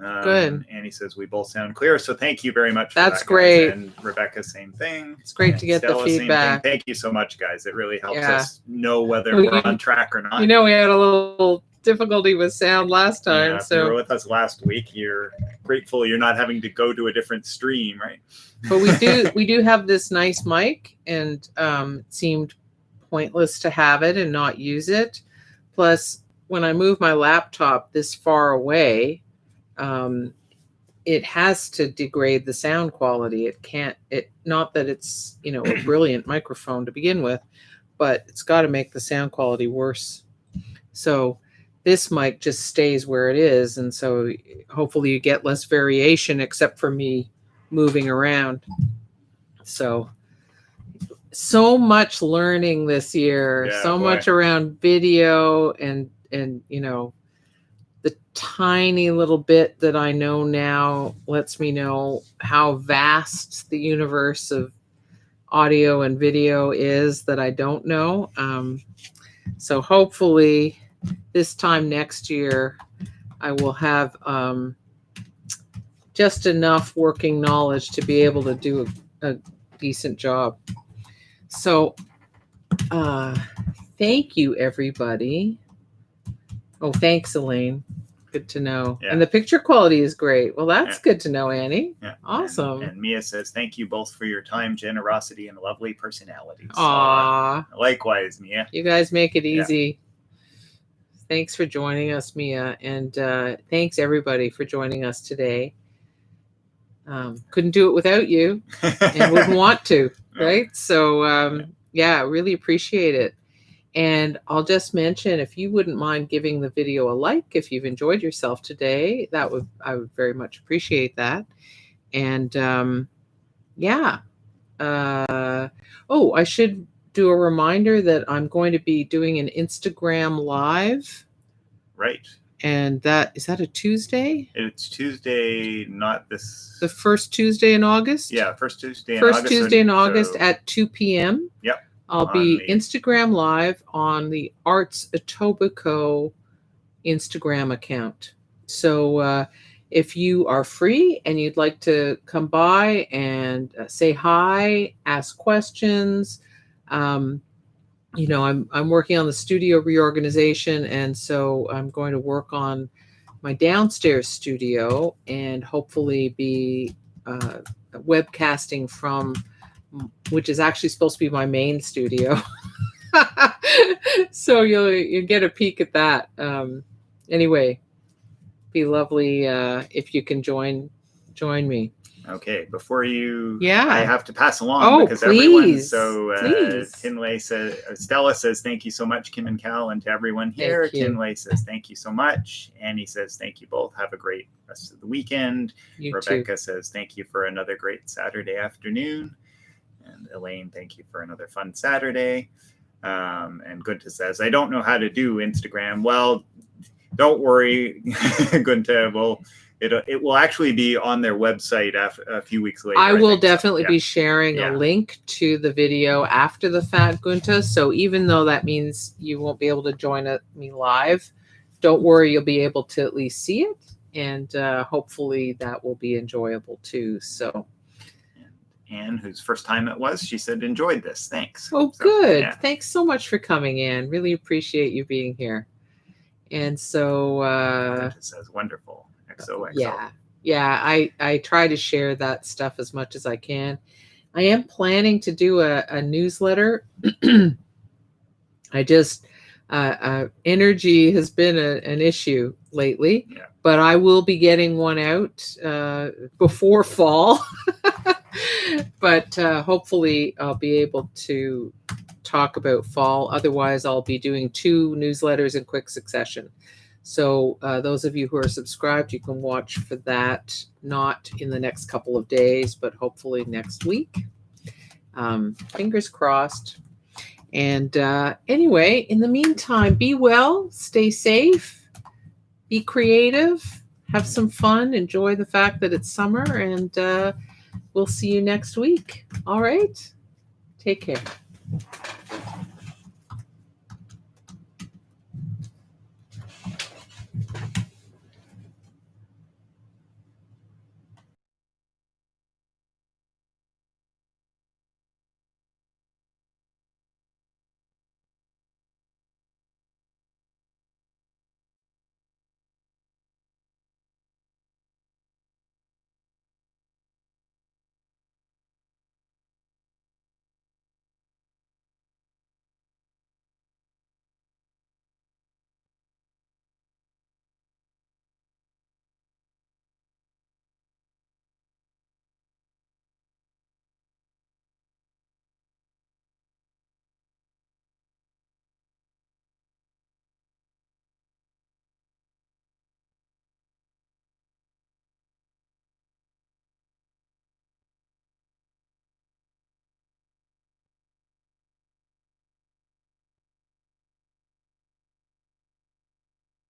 Speaker 1: Good.
Speaker 2: Annie says, "We both sound clear." So thank you very much.
Speaker 1: That's great.
Speaker 2: Guys. And Rebecca, same thing.
Speaker 1: It's great to get
Speaker 2: Stella,
Speaker 1: the feedback.
Speaker 2: Thank you so much, guys. It really helps us know whether we're on track or not.
Speaker 1: You know, we had a little difficulty with sound last time.
Speaker 2: If you were with us last week, you're grateful you're not having to go to a different stream, right?
Speaker 1: But we do have this nice mic, and it seemed pointless to have it and not use it. Plus, when I move my laptop this far away, it has to degrade the sound quality. It can't. Not that it's a brilliant microphone to begin with, but it's got to make the sound quality worse. So this mic just stays where it is. And so hopefully you get less variation except for me moving around. So much learning this year,
Speaker 2: Yeah,
Speaker 1: so
Speaker 2: boy.
Speaker 1: much around video and the tiny little bit that I know now lets me know how vast the universe of audio and video is that I don't know. So hopefully this time next year, I will have just enough working knowledge to be able to do a decent job. So thank you, everybody. Oh, thanks, Elaine. Good to know.
Speaker 2: Yeah.
Speaker 1: And the picture quality is great. Well, that's good to know, Annie.
Speaker 2: Yeah.
Speaker 1: Awesome.
Speaker 2: And Mia says, thank you both for your time, generosity, and lovely personalities.
Speaker 1: Aw.
Speaker 2: Likewise, Mia.
Speaker 1: You guys make it easy. Yeah. Thanks for joining us, Mia. And thanks, everybody, for joining us today. Couldn't do it without you and wouldn't want to, right? So, yeah, really appreciate it. And I'll just mention, if you wouldn't mind giving the video a like if you've enjoyed yourself today, I would very much appreciate that. And yeah. Oh, I should do a reminder that I'm going to be doing an Instagram live.
Speaker 2: Right.
Speaker 1: And is that a Tuesday?
Speaker 2: It's Tuesday, not this.
Speaker 1: The first Tuesday in August?
Speaker 2: Yeah, first Tuesday in
Speaker 1: August.
Speaker 2: August.
Speaker 1: First Tuesday in August at 2 p.m.
Speaker 2: Yep.
Speaker 1: I'll be Instagram live on the Arts Etobicoke Instagram account. So if you are free and you'd like to come by and say hi, ask questions, I'm working on the studio reorganization, and so I'm going to work on my downstairs studio and hopefully be webcasting from, which is actually supposed to be my main studio. So you'll get a peek at that. Anyway, be lovely if you can join me.
Speaker 2: Okay, before you,
Speaker 1: I
Speaker 2: have to pass along because everyone. So
Speaker 1: please.
Speaker 2: Stella says, thank you so much, Kim and Cal, and to everyone here. Tinley says, thank you so much. Annie says, thank you both. Have a great rest of the weekend. Rebecca says, thank you for another great Saturday afternoon. And Elaine, thank you for another fun Saturday. And Gunta says, I don't know how to do Instagram. Well, don't worry, Gunta. It will actually be on their website a few weeks later.
Speaker 1: I will definitely be sharing a link to the video after the fact, Gunta. So even though that means you won't be able to join me live, don't worry, you'll be able to at least see it. And hopefully that will be enjoyable too. So.
Speaker 2: Anne, whose first time it was, she said, enjoyed this. Thanks.
Speaker 1: Oh, good. Yeah. Thanks so much for coming, Anne. Really appreciate you being here. And so...
Speaker 2: it says, wonderful. XOXO.
Speaker 1: Yeah. I try to share that stuff as much as I can. I am planning to do a newsletter. I just... energy has been an issue lately. Yeah. But I will be getting one out before fall. But hopefully I'll be able to talk about fall. Otherwise, I'll be doing 2 newsletters in quick succession. So those of you who are subscribed, you can watch for that, not in the next couple of days, but hopefully next week. Fingers crossed. And anyway, in the meantime, be well, stay safe, be creative, have some fun, enjoy the fact that it's summer, and we'll see you next week. All right. Take care.